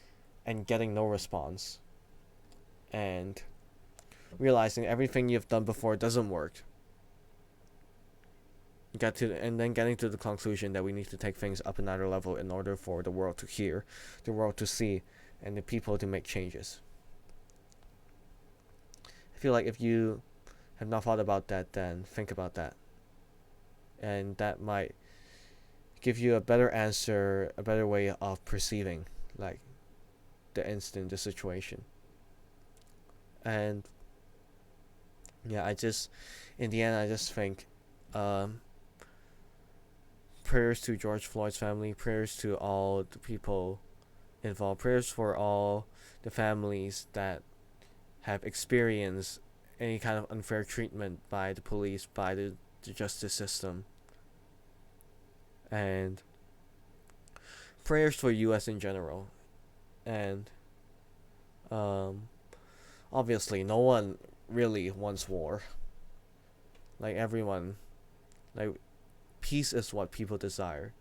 and getting no response. And realizing everything you've done before doesn't work. And then getting to the conclusion that we need to take things up another level in order for the world to hear, the world to see, and the people to make changes. I feel like if you have not thought about that, then think about that. And that might give you a better answer, a better way of perceiving, like, the situation. And yeah, in the end, I just think, prayers to George Floyd's family, prayers to all the people involved, prayers for all the families that have experienced any kind of unfair treatment by the police, by the justice system. And prayers for US in general. And obviously no one really wants war. Like, everyone, like, peace is what people desire.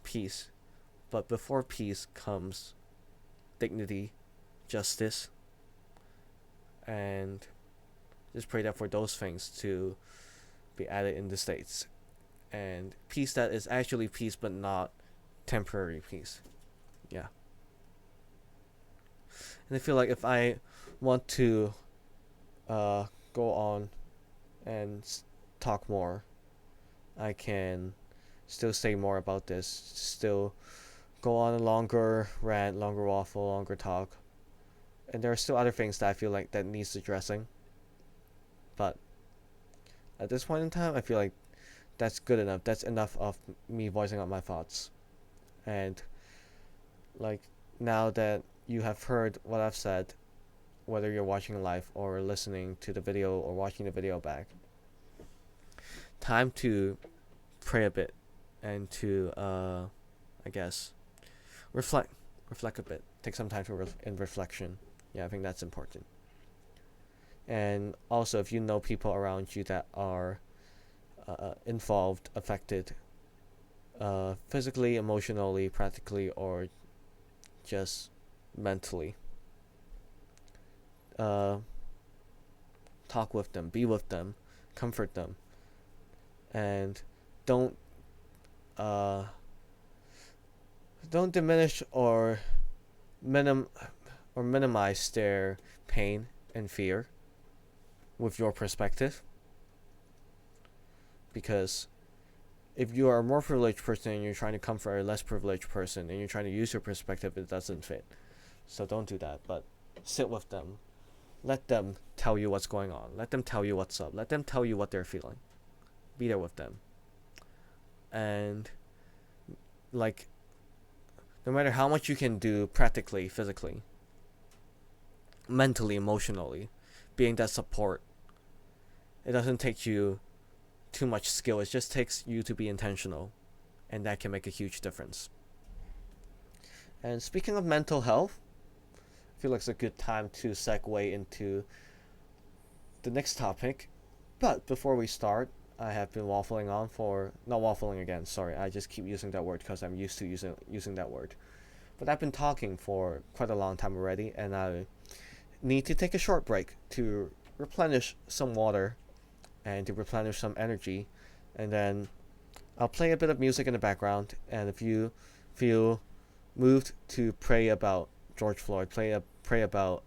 Peace. But before peace comes dignity, justice, and just pray that for those things to be added in the States. And peace that is actually peace but not temporary peace. Yeah. And I feel like if I want to go on and talk more, I can still say more about this, still go on a longer rant, longer waffle, longer talk. And there are still other things that I feel like that needs addressing. But at this point in time, I feel like that's good enough. That's enough of me voicing out my thoughts. And like, now that you have heard what I've said, whether you're watching live or listening to the video or watching the video back, time to pray a bit and to I guess reflect a bit, take some time in reflection. Yeah, I think that's important. And also, if you know people around you that are involved, affected, physically, emotionally, practically, or just mentally, talk with them, be with them, comfort them, and don't diminish or minimize their pain and fear with your perspective. Because if you are a more privileged person and you're trying to comfort a less privileged person and you're trying to use your perspective, it doesn't fit. So don't do that, but sit with them. Let them tell you what's going on. Let them tell you what's up. Let them tell you what they're feeling. Be there with them. And like, no matter how much you can do practically, physically, mentally, emotionally, being that support, it doesn't take you too much skill. It just takes you to be intentional, and that can make a huge difference. And speaking of mental health, I feel like it's a good time to segue into the next topic. But before we start, I have been waffling on for... Not waffling again, sorry. I just keep using that word because I'm used to using that word. But I've been talking for quite a long time already, and I need to take a short break to replenish some water and to replenish some energy. And then I'll play a bit of music in the background, and if you feel moved to pray about George Floyd, pray about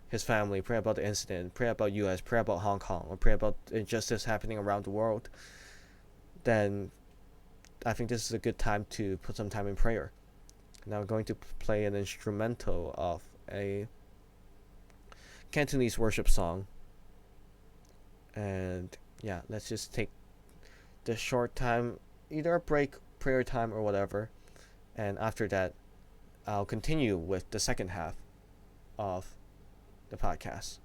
his family, pray about the incident, pray about US, pray about Hong Kong, or pray about injustice happening around the world, then I think this is a good time to put some time in prayer. Now I'm going to play an instrumental of a Cantonese worship song. And yeah, let's just take this short time, either a break, prayer time, or whatever. And after that, I'll continue with the second half of the podcast.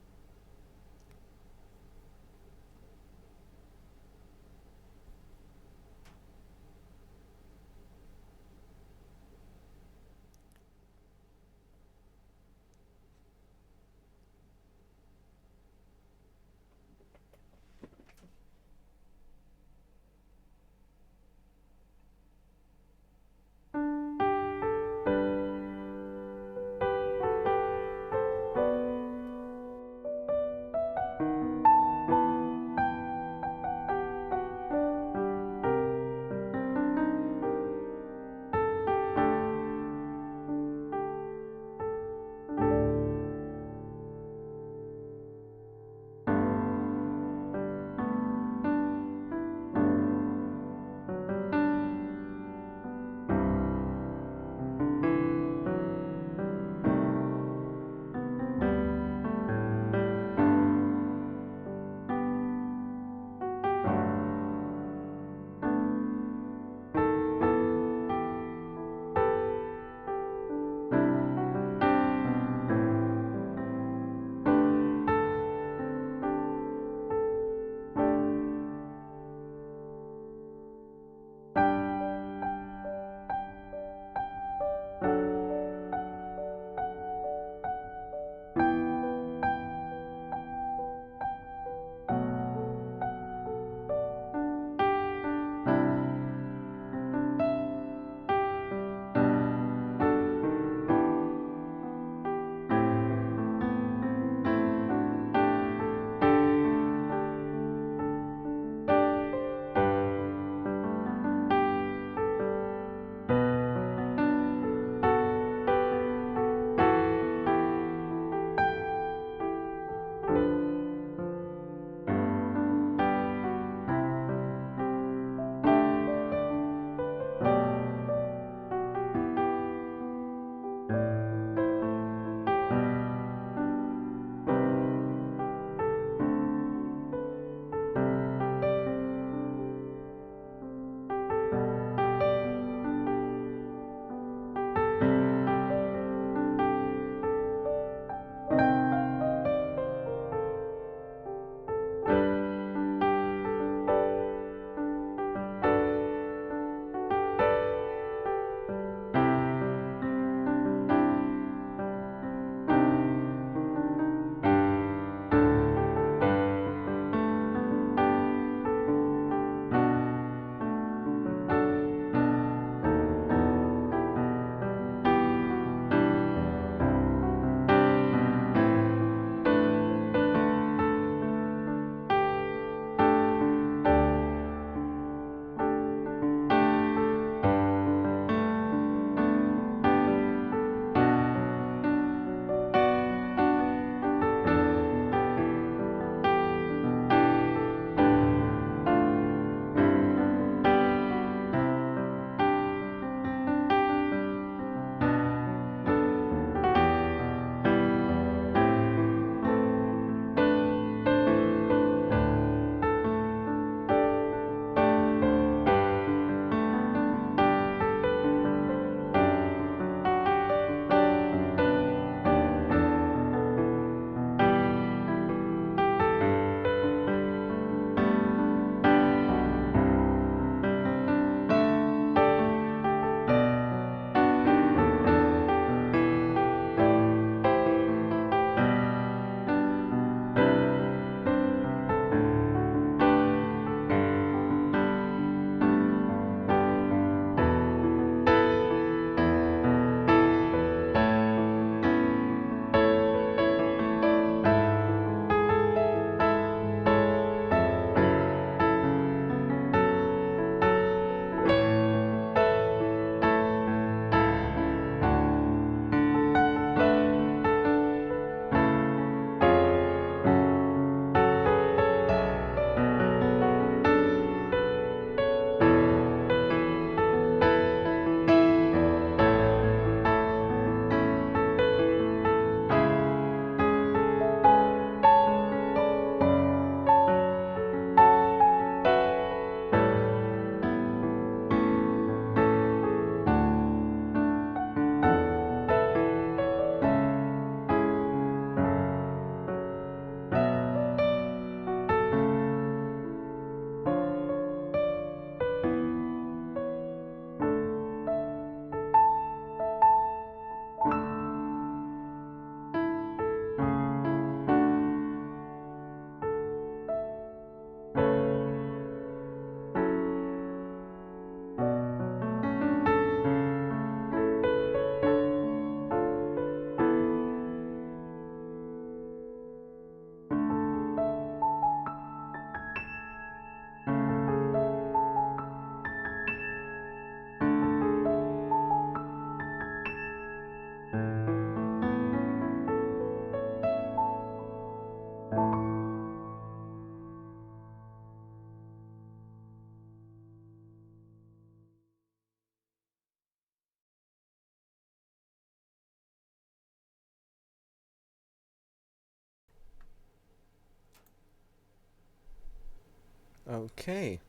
Okay,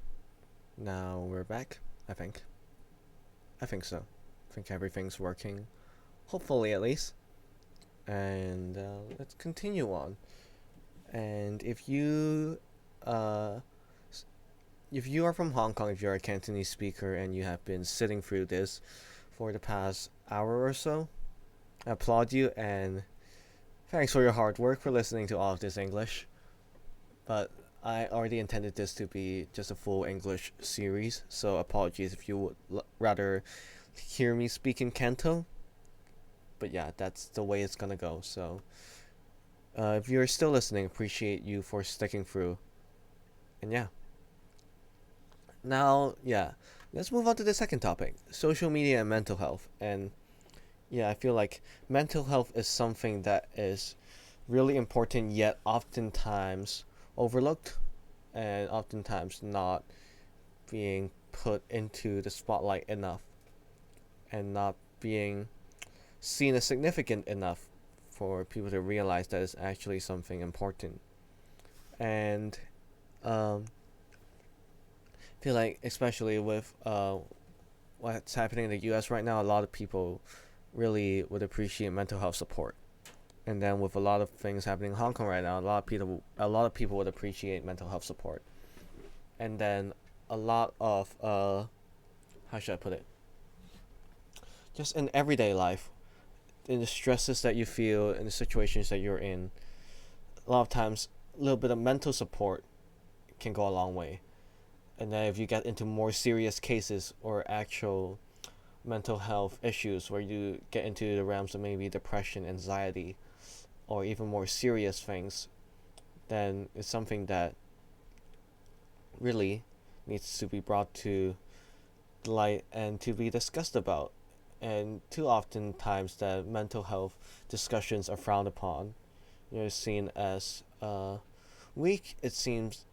now we're back. I think so. I think everything's working, hopefully at least. And let's continue on. And if you are from Hong Kong, if you're a Cantonese speaker and you have been sitting through this for the past hour or so, I applaud you and thanks for your hard work for listening to all of this English. But I already intended this to be just a full English series, so apologies if you would rather hear me speak in Canto. But yeah, that's the way it's gonna go. So if you're still listening, appreciate you for sticking through. And yeah. Now, yeah, let's move on to the second topic, social media and mental health. And yeah, I feel like mental health is something that is really important, yet oftentimes overlooked and oftentimes not being put into the spotlight enough and not being seen as significant enough for people to realize that it's actually something important. And I feel like, especially with what's happening in the US right now, a lot of people really would appreciate mental health support. And then with a lot of things happening in Hong Kong right now, a lot of people would appreciate mental health support. And then a lot of how should I put it? Just in everyday life, in the stresses that you feel, in the situations that you're in, a lot of times a little bit of mental support can go a long way. And then if you get into more serious cases or actual mental health issues where you get into the realms of maybe depression, anxiety, or even more serious things, then it's something that really needs to be brought to light and to be discussed about. And too often times that mental health discussions are frowned upon. You're seen as weak. It seems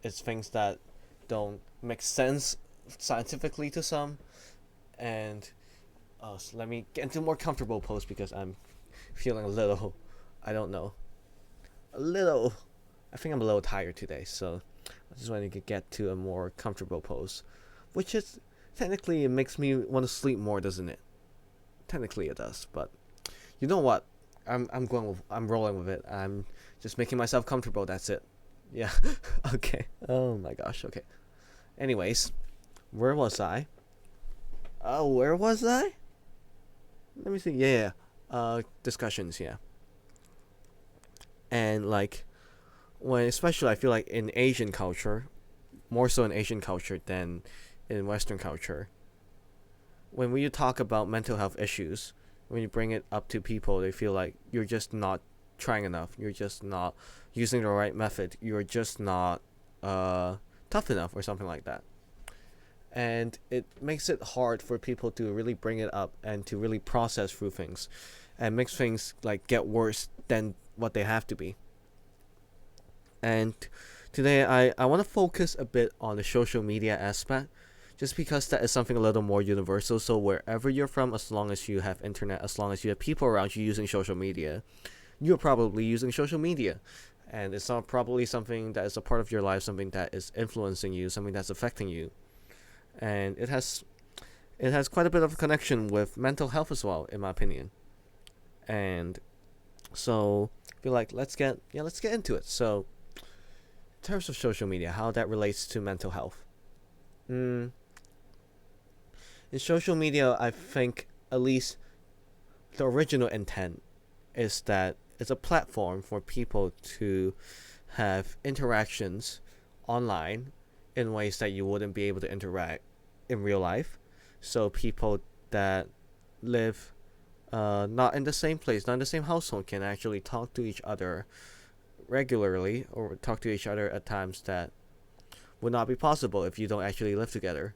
it's things that don't make sense scientifically to some. And so let me get into a more comfortable pose because I'm feeling a little, I don't know, I think I'm a little tired today, so I just want to get to a more comfortable pose, which is technically, it makes me want to sleep more, doesn't it? Technically it does, but you know what? I'm rolling with it. I'm just making myself comfortable. That's it. Yeah. Okay. Oh my gosh. Okay. Anyways, where was I? Where was I? Let me see. Yeah. Discussions. Yeah. And like, when especially I feel like in Asian culture, more so in Asian culture than in Western culture, when you talk about mental health issues, when you bring it up to people, they feel like you're just not trying enough. You're just not using the right method. You're just not tough enough or something like that. And it makes it hard for people to really bring it up and to really process through things, and makes things like get worse than what they have to be. And today I want to focus a bit on the social media aspect, just because that is something a little more universal. So wherever you're from, as long as you have internet, as long as you have people around you using social media, you're probably using social media. And it's not probably something that is a part of your life, something that is influencing you, something that's affecting you. And it has quite a bit of a connection with mental health as well, in my opinion. And so I feel like let's get into it. So in terms of social media, how that relates to mental health. In social media, I think at least the original intent is that it's a platform for people to have interactions online in ways that you wouldn't be able to interact in real life. So people that live not in the same place, not in the same household, can actually talk to each other regularly, or talk to each other at times that would not be possible if you don't actually live together.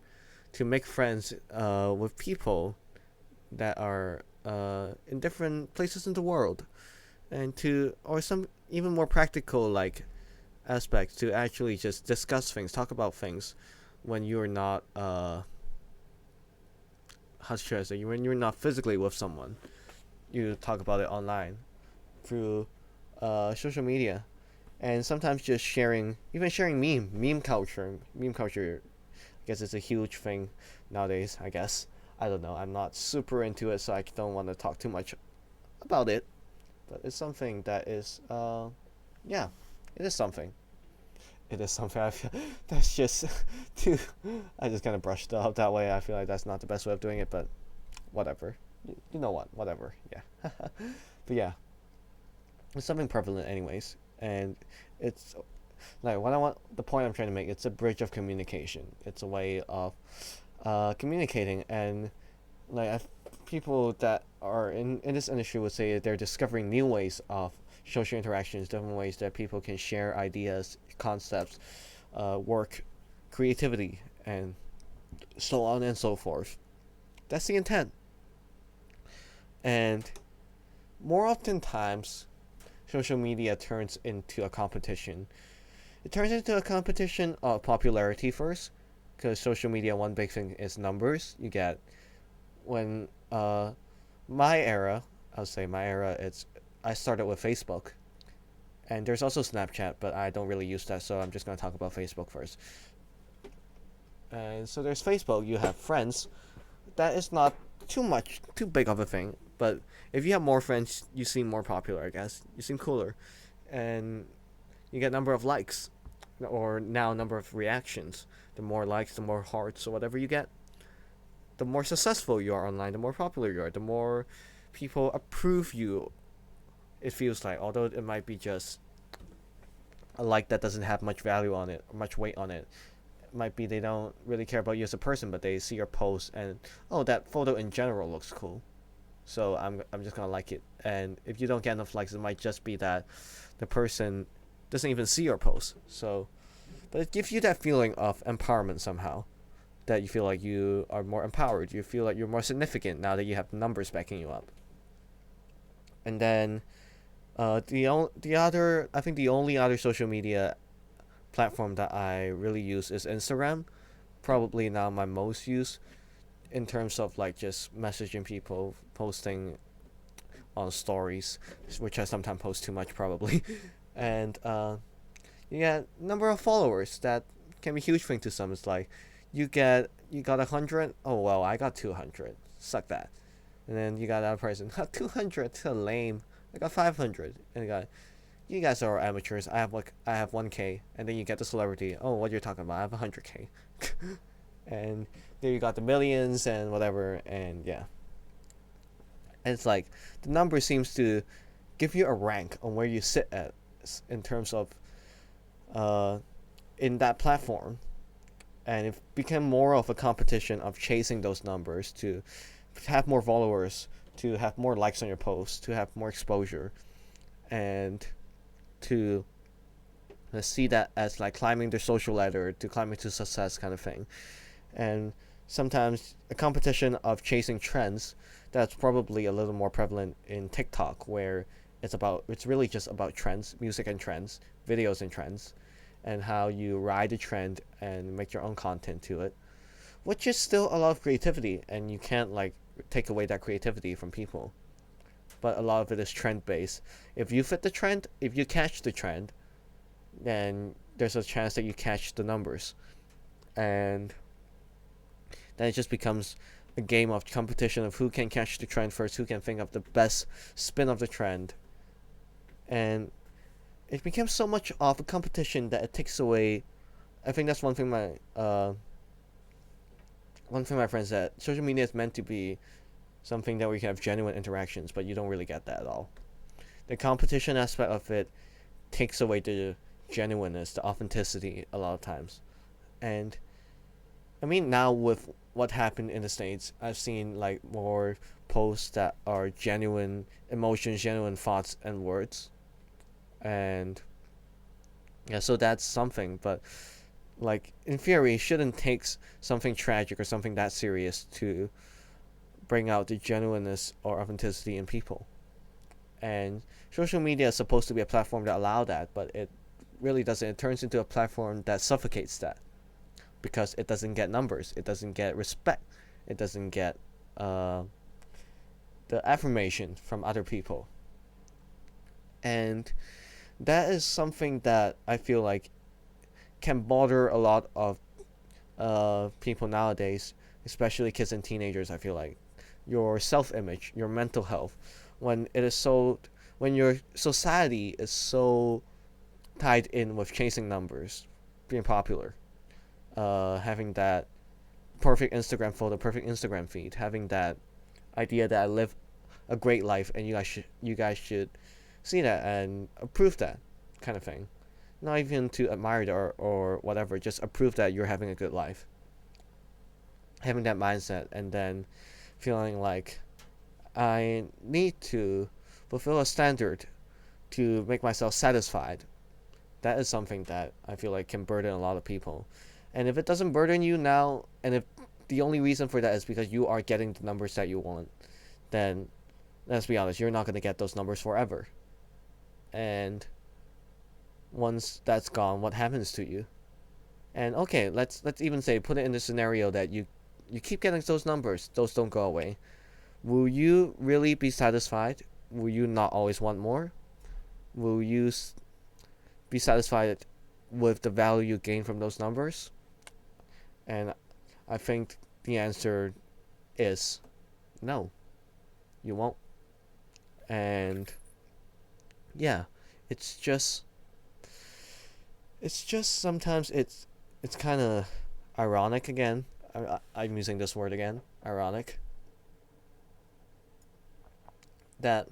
To make friends with people that are in different places in the world, and to, or some even more practical like aspects, to actually just discuss things, talk about things when you're not how should I say, when you're not physically with someone. You talk about it online through social media. And sometimes just even sharing meme culture. Meme culture, I guess it's a huge thing nowadays, I guess. I don't know. I'm not super into it, so I don't want to talk too much about it. But it's something that is, yeah, it is something. It is something. I feel that's just too. I just kind of brushed it off that way. I feel like that's not the best way of doing it, but whatever. You know what? Whatever. Yeah. But yeah, it's something prevalent, anyways, and it's like what I want. The point I'm trying to make. It's a bridge of communication. It's a way of communicating, and like people that are in this industry would say they're discovering new ways of social interactions, different ways that people can share ideas, concepts, work, creativity, and so on and so forth. That's the intent. And more oftentimes, social media turns into a competition. It turns into a competition of popularity first, because social media, one big thing is numbers. You get when my era, I'll say my era, I started with Facebook, and there's also Snapchat, but I don't really use that, so I'm just gonna talk about Facebook first. And so there's Facebook. You have friends. That is not too big of a thing, but if you have more friends, you seem more popular, I guess. You seem cooler, and you get number of likes, or now number of reactions. The more likes, the more hearts, or whatever you get, the more successful you are online, the more popular you are, the more people approve you. It feels like, although it might be just a like that doesn't have much value on it, or much weight on it. It might be they don't really care about you as a person, but they see your post and, oh, that photo in general looks cool, so I'm just gonna like it. And if you don't get enough likes, it might just be that the person doesn't even see your post. So, but it gives you that feeling of empowerment somehow, that you feel like you are more empowered. You feel like you're more significant now that you have numbers backing you up. And then, I think the only other social media platform that I really use is Instagram. Probably now my most used in terms of like just messaging people, posting on stories, which I sometimes post too much probably, and you get number of followers that can be a huge thing to some. It's like you got 100. Oh well, I got 200. Suck that. And then you got that person 200. So lame. I got 500. And you guys are amateurs. I have 1K. And then you get the celebrity. Oh, what you're talking about? I have 100K. And then you got the millions and whatever. And yeah. And it's like the number seems to give you a rank on where you sit at in terms of in that platform. And it became more of a competition of chasing those numbers to have more followers, to have more likes on your posts, to have more exposure, and to see that as like climbing the social ladder, to climbing to success kind of thing. And sometimes a competition of chasing trends that's probably a little more prevalent in TikTok, where it's really just about trends, music and trends, videos and trends, and how you ride the trend and make your own content to it, which is still a lot of creativity, and you can't like take away that creativity from people. But a lot of it is trend based. If you fit the trend, if you catch the trend, then there's a chance that you catch the numbers, and then it just becomes a game of competition of who can catch the trend first, who can think of the best spin of the trend. And it becomes so much of a competition that it takes away. I think that's one thing my friend said. Social media is meant to be something that we can have genuine interactions, but you don't really get that at all. The competition aspect of it takes away the genuineness, the authenticity a lot of times. And I mean, now with what happened in the States, I've seen like more posts that are genuine emotions, genuine thoughts and words. And yeah, so that's something. But like in theory, it shouldn't take something tragic or something that serious to bring out the genuineness or authenticity in people. And social media is supposed to be a platform that allow that, but it really doesn't. It turns into a platform that suffocates that, because it doesn't get numbers, it doesn't get respect, it doesn't get the affirmation from other people. And that is something that I feel like can bother a lot of people nowadays, especially kids and teenagers. I feel like your self-image, your mental health, when it is so, when your society is so tied in with chasing numbers, being popular, having that perfect Instagram photo, perfect Instagram feed, having that idea that I live a great life and you guys should see that and approve that kind of thing. Not even to admire it or whatever, just approve that you're having a good life. Having that mindset and then feeling like I need to fulfill a standard to make myself satisfied. That is something that I feel like can burden a lot of people. And if it doesn't burden you now, and if the only reason for that is because you are getting the numbers that you want, then let's be honest, you're not going to get those numbers forever. And once that's gone, what happens to you? And okay, let's even say, put it in the scenario that you keep getting those numbers, those don't go away. Will you really be satisfied? Will you not always want more? Will you be satisfied with the value you gain from those numbers? And I think the answer is no. You won't. And yeah, it's just sometimes it's kind of ironic again. I'm using this word again, ironic, that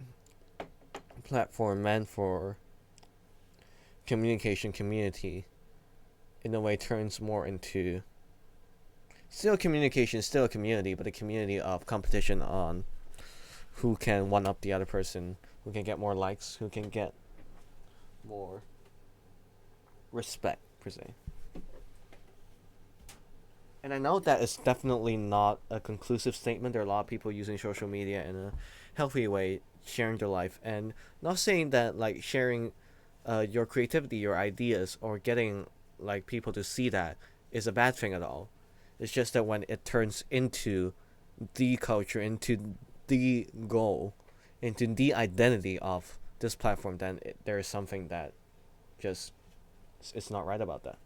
platform meant for communication, community, in a way turns more into still communication, still a community, but a community of competition on who can one up the other person, who can get more likes, who can get more respect, per se. And I know that is definitely not a conclusive statement. There are a lot of people using social media in a healthy way, sharing their life, and not saying that like sharing your creativity, your ideas, or getting like people to see that is a bad thing at all. It's just that when it turns into the culture, into the goal, into the identity of this platform, then there is something that just it's not right about that.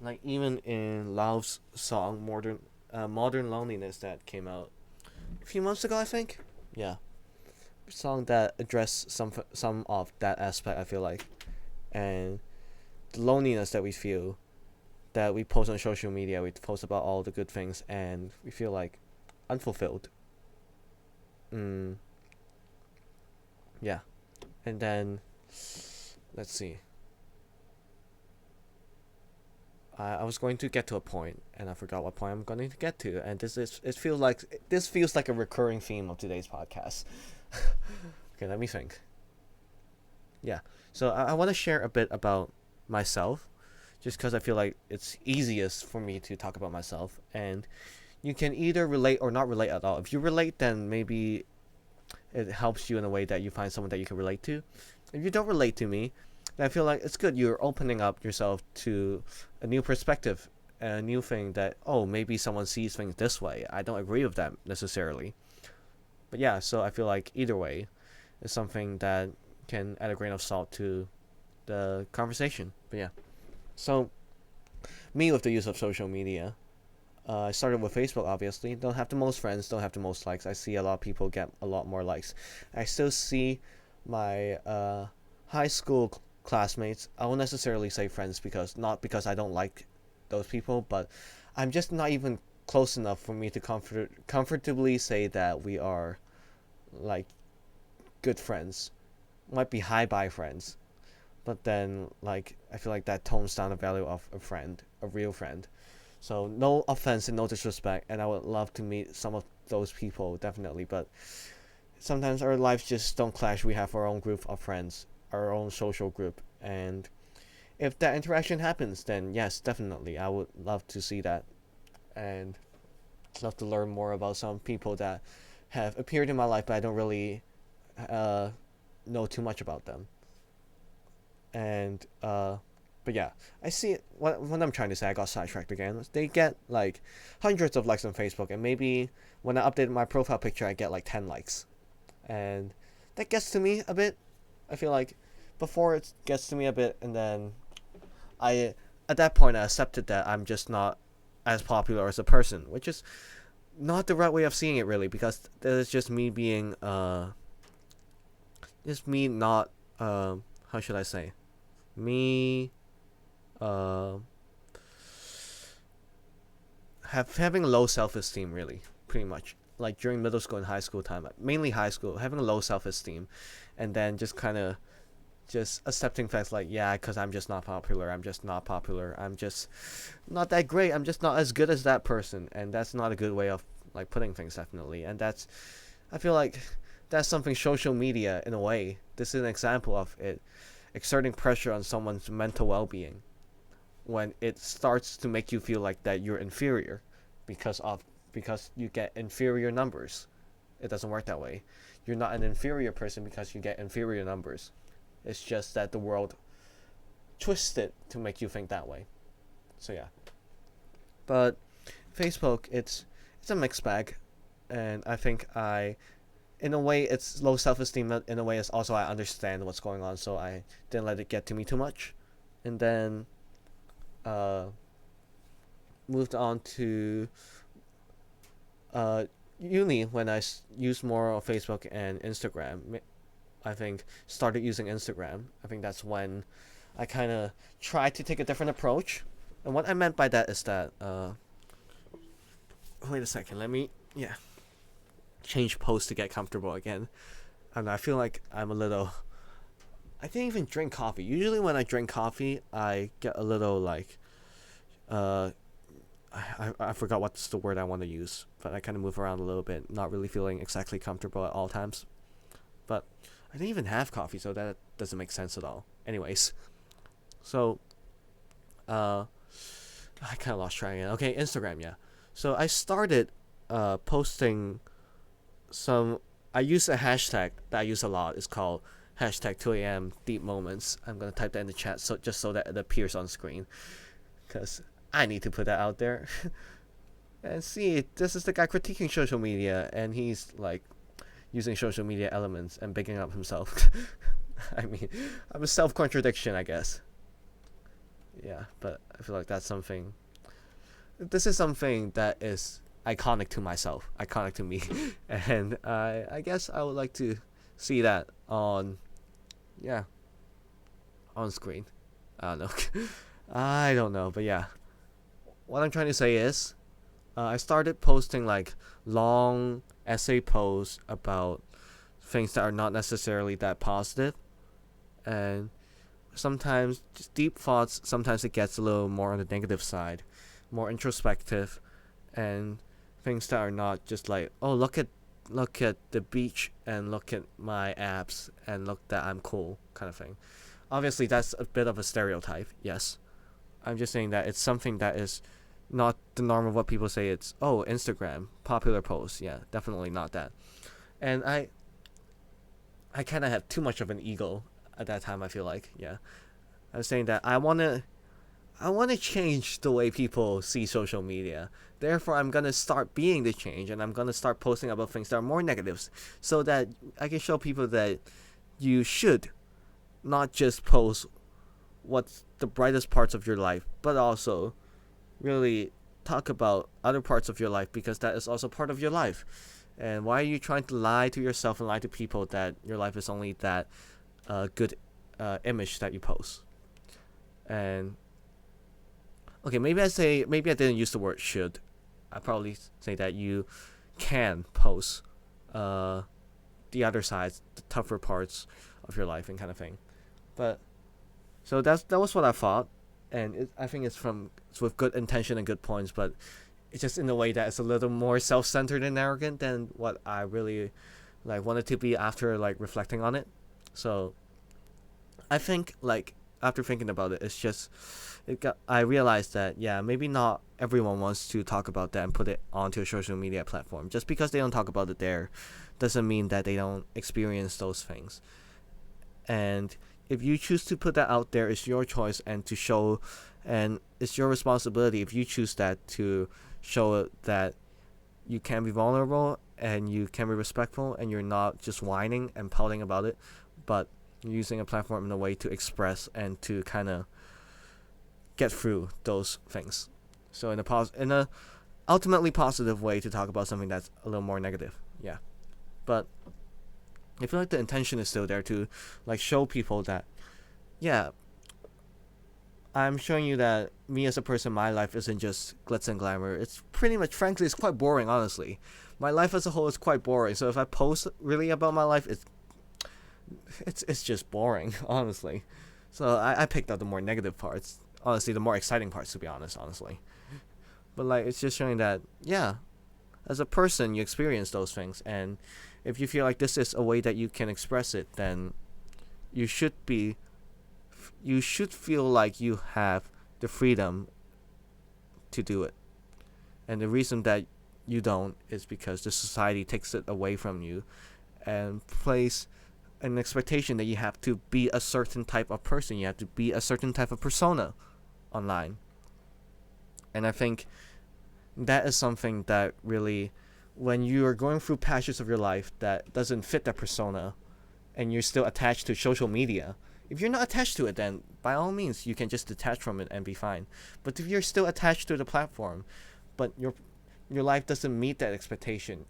Like even in Lau's song Modern Loneliness that came out a few months ago, I think. Yeah, song that addressed some of that aspect, I feel like, and the loneliness that we feel, that we post on social media. We post about all the good things and we feel like unfulfilled. Yeah. And then let's see, I was going to get to a point and I forgot what point I'm going to get to, and this feels like a recurring theme of today's podcast. Okay, let me think. Yeah, so I want to share a bit about myself, just because I feel like it's easiest for me to talk about myself, and you can either relate or not relate at all. If you relate, then maybe it helps you in a way that you find someone that you can relate to. If you don't relate to me, then I feel like it's good. You're opening up yourself to a new perspective, a new thing that, oh, maybe someone sees things this way. I don't agree with that necessarily. But yeah, so I feel like either way is something that can add a grain of salt to the conversation. But yeah. So, me with the use of social media. I started with Facebook, obviously. Don't have the most friends, don't have the most likes. I see a lot of people get a lot more likes. I still see my high school classmates. I won't necessarily say friends, not because I don't like those people, but I'm just not even close enough for me to comfortably say that we are like good friends. Might be high by friends, but then like I feel like that tones down the value of a friend, a real friend. So no offense and no disrespect, and I would love to meet some of those people, definitely, but sometimes our lives just don't clash. We have our own group of friends, our own social group, and if that interaction happens, then yes, definitely, I would love to see that, and love to learn more about some people that have appeared in my life, but I don't really know too much about them. And but yeah, I see it. What I'm trying to say, I got sidetracked again. They get like hundreds of likes on Facebook, and maybe when I updated my profile picture, I get like 10 likes, and that gets to me a bit. I feel like before it gets to me a bit, and then at that point I accepted that I'm just not as popular as a person, which is not the right way of seeing it really, because that is just me being just me not how should I say, me having low self-esteem, really, pretty much, like during middle school and high school time, mainly high school, having low self-esteem, and then just kind of just accepting facts like, yeah, because I'm just not popular, I'm just not that great, I'm just not as good as that person. And that's not a good way of like putting things, definitely. And that's, I feel like that's something social media, in a way, this is an example of it exerting pressure on someone's mental well-being, when it starts to make you feel like that you're inferior because you get inferior numbers. It doesn't work that way. You're not an inferior person because you get inferior numbers. It's just that the world twists it to make you think that way. So yeah. But Facebook, it's a mixed bag, and I think in a way it's low self-esteem, in a way it's also I understand what's going on, so I didn't let it get to me too much. And then moved on to uni, when I used more of Facebook and Instagram. I think started using Instagram. I think that's when I kind of tried to take a different approach. And what I meant by that is that wait a second, let me change pose to get comfortable again. I don't know, I feel like I didn't even drink coffee. Usually when I drink coffee, I get a little like I forgot what's the word I want to use, but I kind of move around a little bit, not really feeling exactly comfortable at all times. But I didn't even have coffee, so that doesn't make sense at all. Anyways, so I kind of lost track again. Okay, Instagram, yeah. So I started posting some. I use a hashtag that I use a lot. It's called hashtag 2am deep moments. I'm gonna type that in the chat so that it appears on screen, because I need to put that out there. And see, this is the guy critiquing social media, and he's like using social media elements and bigging up himself. I mean, I'm a self-contradiction, I guess. Yeah, but I feel like that's something. This is something that is iconic to myself, iconic to me, and I guess I would like to see that on screen. I don't know. I don't know, but yeah. What I'm trying to say is, I started posting like long essay posts about things that are not necessarily that positive, and sometimes just deep thoughts. Sometimes it gets a little more on the negative side, more introspective, and things that are not just like, oh, look at the beach and look at my abs and look that I'm cool kind of thing. Obviously, that's a bit of a stereotype, yes. I'm just saying that it's something that is not the norm of what people say. It's, oh, Instagram, popular post. Yeah, definitely not that. And I kind of had too much of an ego at that time, I feel like. Yeah. I was saying that I want to change the way people see social media. Therefore, I'm going to start being the change, and I'm going to start posting about things that are more negatives, so that I can show people that you should not just post what's the brightest parts of your life, but also really talk about other parts of your life, because that is also part of your life. And why are you trying to lie to yourself and lie to people that your life is only that good image that you post? And okay, maybe I didn't use the word should. I probably say that you can post the other sides, the tougher parts of your life and kind of thing. But so that was what I thought, and I think it's with good intention and good points, but it's just in a way that it's a little more self-centered and arrogant than what I really wanted to be after reflecting on it. So I think after thinking about it, I realized that maybe not everyone wants to talk about that and put it onto a social media platform. Just because they don't talk about it there doesn't mean that they don't experience those things. And if you choose to put that out there, it's your choice, and it's your responsibility if you choose that to show that you can be vulnerable and you can be respectful, and you're not just whining and pouting about it, but you're using a platform in a way to express and to kind of get through those things. So in a ultimately positive way to talk about something that's a little more negative. Yeah. But I feel like the intention is still there to like show people that, yeah, I'm showing you that me as a person, my life isn't just glitz and glamour. It's pretty much, frankly, it's quite boring, honestly. My life as a whole is quite boring. So if I post really about my life, it's just boring, honestly. So I picked out the more negative parts. Honestly, the more exciting parts, to be honest, honestly. But like, it's just showing that, yeah, as a person, you experience those things, and if you feel like this is a way that you can express it, then you should feel like you have the freedom to do it. And the reason that you don't is because the society takes it away from you and place an expectation that you have to be a certain type of person, you have to be a certain type of persona online. And I think that is something that really, when you are going through patches of your life that doesn't fit that persona, and you're still attached to social media, if you're not attached to it, then by all means you can just detach from it and be fine. But if you're still attached to the platform, but your life doesn't meet that expectation,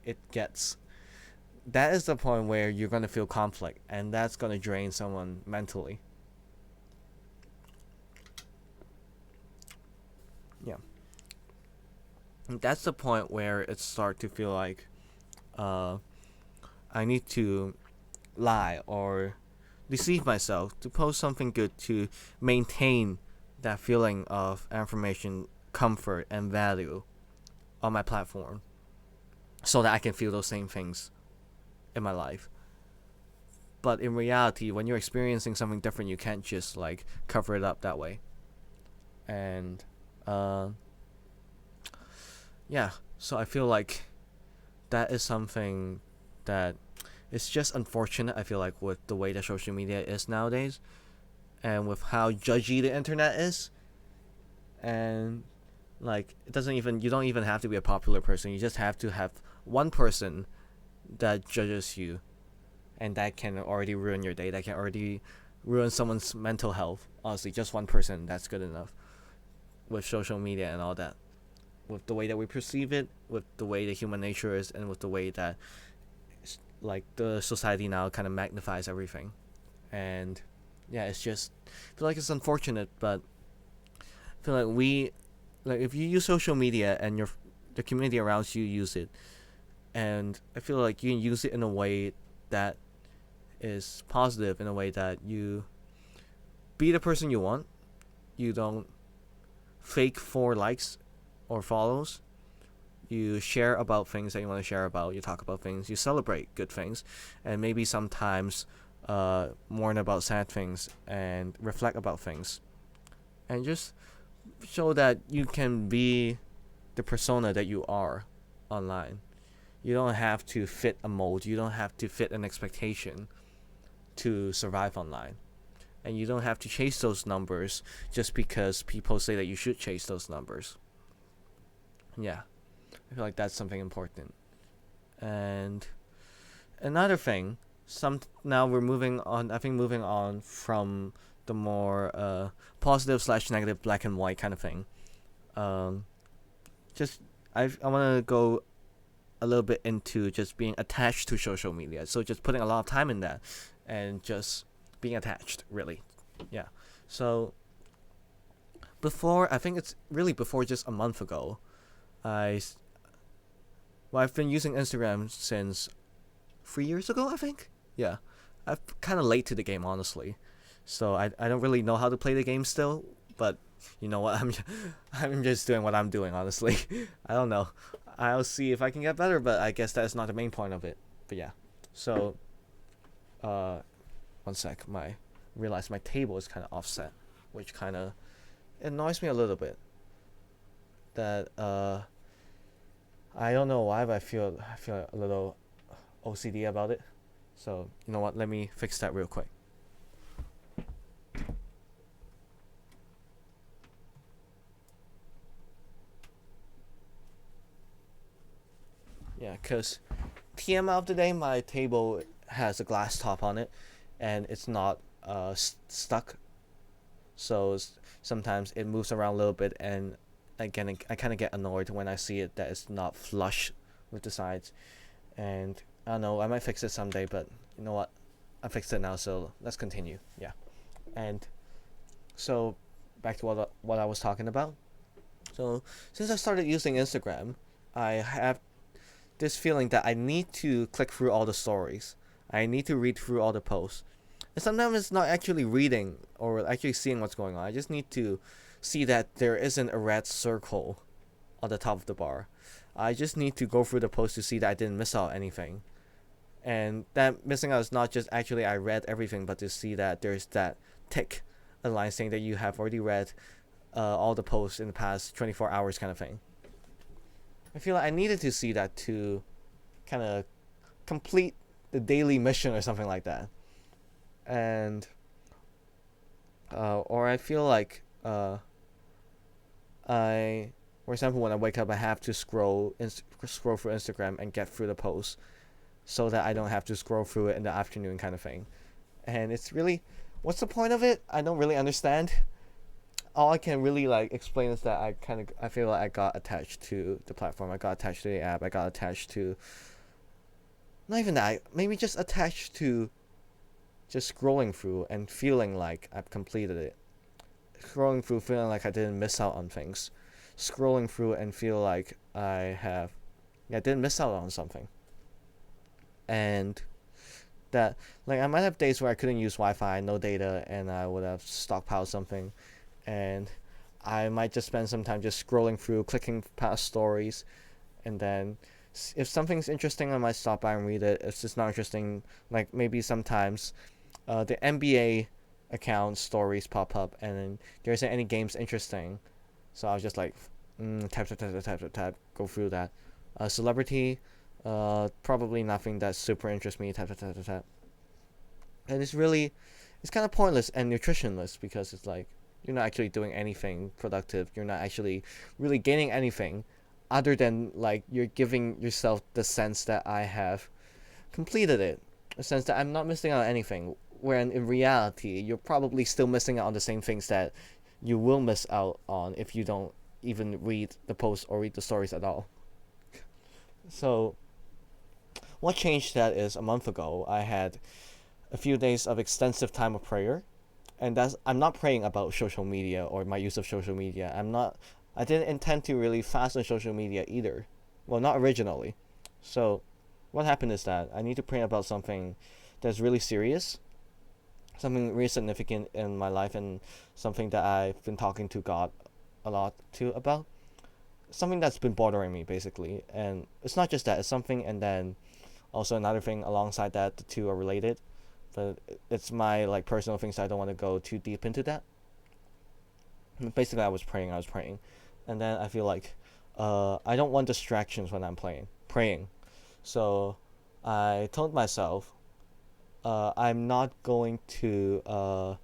that is the point where you're going to feel conflict, and that's going to drain someone mentally. Yeah. And that's the point where it starts to feel like I need to lie or deceive myself to post something good to maintain that feeling of affirmation, comfort, and value on my platform, so that I can feel those same things in my life. But in reality, when you're experiencing something different, you can't just like cover it up that way. And yeah, so I feel like that is something that it's just unfortunate, I feel like, with the way that social media is nowadays, and with how judgy the internet is. And like, you don't even have to be a popular person, you just have to have one person that judges you, and that can already ruin your day, that can already ruin someone's mental health. Honestly, just one person, that's good enough with social media and all that, with the way that we perceive it, with the way the human nature is, and with the way that like the society now kind of magnifies everything. And yeah, it's just, I feel like it's unfortunate, but I feel like if you use social media and the community around you use it, and I feel like you can use it in a way that is positive, in a way that you be the person you want, you don't fake for likes or follows, you share about things that you want to share about, you talk about things, you celebrate good things, and maybe sometimes mourn about sad things and reflect about things, and just show that you can be the persona that you are online. You don't have to fit a mold, you don't have to fit an expectation to survive online, and you don't have to chase those numbers just because people say that you should chase those numbers. Yeah, I feel like that's something important. And another thing, now we're moving on from the more positive / negative black and white kind of thing. Just I want to go a little bit into just being attached to social media. So just putting a lot of time in that, and just being attached, really. Yeah. So I think it's really before just a month ago, I've been using Instagram since 3 years ago, I think. Yeah, I'm kind of late to the game, honestly. So I don't really know how to play the game still, but you know what, I'm just doing what I'm doing, honestly. I don't know. I'll see if I can get better, but I guess that's not the main point of it. But yeah, so one sec. Realize my table is kind of offset, which kind of annoys me a little bit. That I don't know why, but I feel a little OCD about it. So you know what? Let me fix that real quick. Yeah, cause TMI of the day, my table has a glass top on it, and it's not stuck. So sometimes it moves around a little bit, and again, I kind of get annoyed when I see it that it's not flush with the sides. And I don't know, I might fix it someday, but you know what? I fixed it now, so let's continue. Yeah. And so back to what I was talking about. So since I started using Instagram, I have this feeling that I need to click through all the stories. I need to read through all the posts. And sometimes it's not actually reading or actually seeing what's going on. I just need to see that there isn't a red circle on the top of the bar. I just need to go through the post to see that I didn't miss out anything. And that missing out is not just actually I read everything, but to see that there's that tick, a line saying that you have already read all the posts in the past 24 hours kind of thing. I feel like I needed to see that to kind of complete the daily mission or something like that. And or I feel like I, for example, when I wake up, I have to scroll through Instagram and get through the posts, so that I don't have to scroll through it in the afternoon kind of thing. And it's really, what's the point of it? I don't really understand. All I can really explain is that I feel like I got attached to the platform. I got attached to the app. I got attached to, not even that, maybe just attached to just scrolling through and feeling like I've completed it. Scrolling through feeling like I didn't miss out on things. Scrolling through and feel like I didn't miss out on something. And that, I might have days where I couldn't use Wi-Fi, no data, and I would have stockpiled something. And I might just spend some time just scrolling through, clicking past stories, and then if something's interesting, I might stop by and read it. If it's not interesting, maybe sometimes the NBA account stories pop up, and then there isn't any games interesting, so I was just tap, go through that. Celebrity, probably nothing that super interests me, tap. And it's kind of pointless and nutritionless, because it's you're not actually doing anything productive. You're not actually really gaining anything other than you're giving yourself the sense that I have completed it, a sense that I'm not missing out on anything, when in reality you're probably still missing out on the same things that you will miss out on if you don't even read the posts or read the stories at all. So what changed that is, a month ago I had a few days of extensive time of prayer. And I'm not praying about social media or my use of social media. I didn't intend to really fast on social media either. Well, not originally. So what happened is that I need to pray about something that's really serious, something really significant in my life, and something that I've been talking to God a lot about. Something that's been bothering me, basically. And it's not just that, it's something, and then also another thing alongside that. The two are related. But it's my personal things, so I don't want to go too deep into that. Basically, I was praying, and then I feel like I don't want distractions when I'm praying. So I told myself I'm not going to.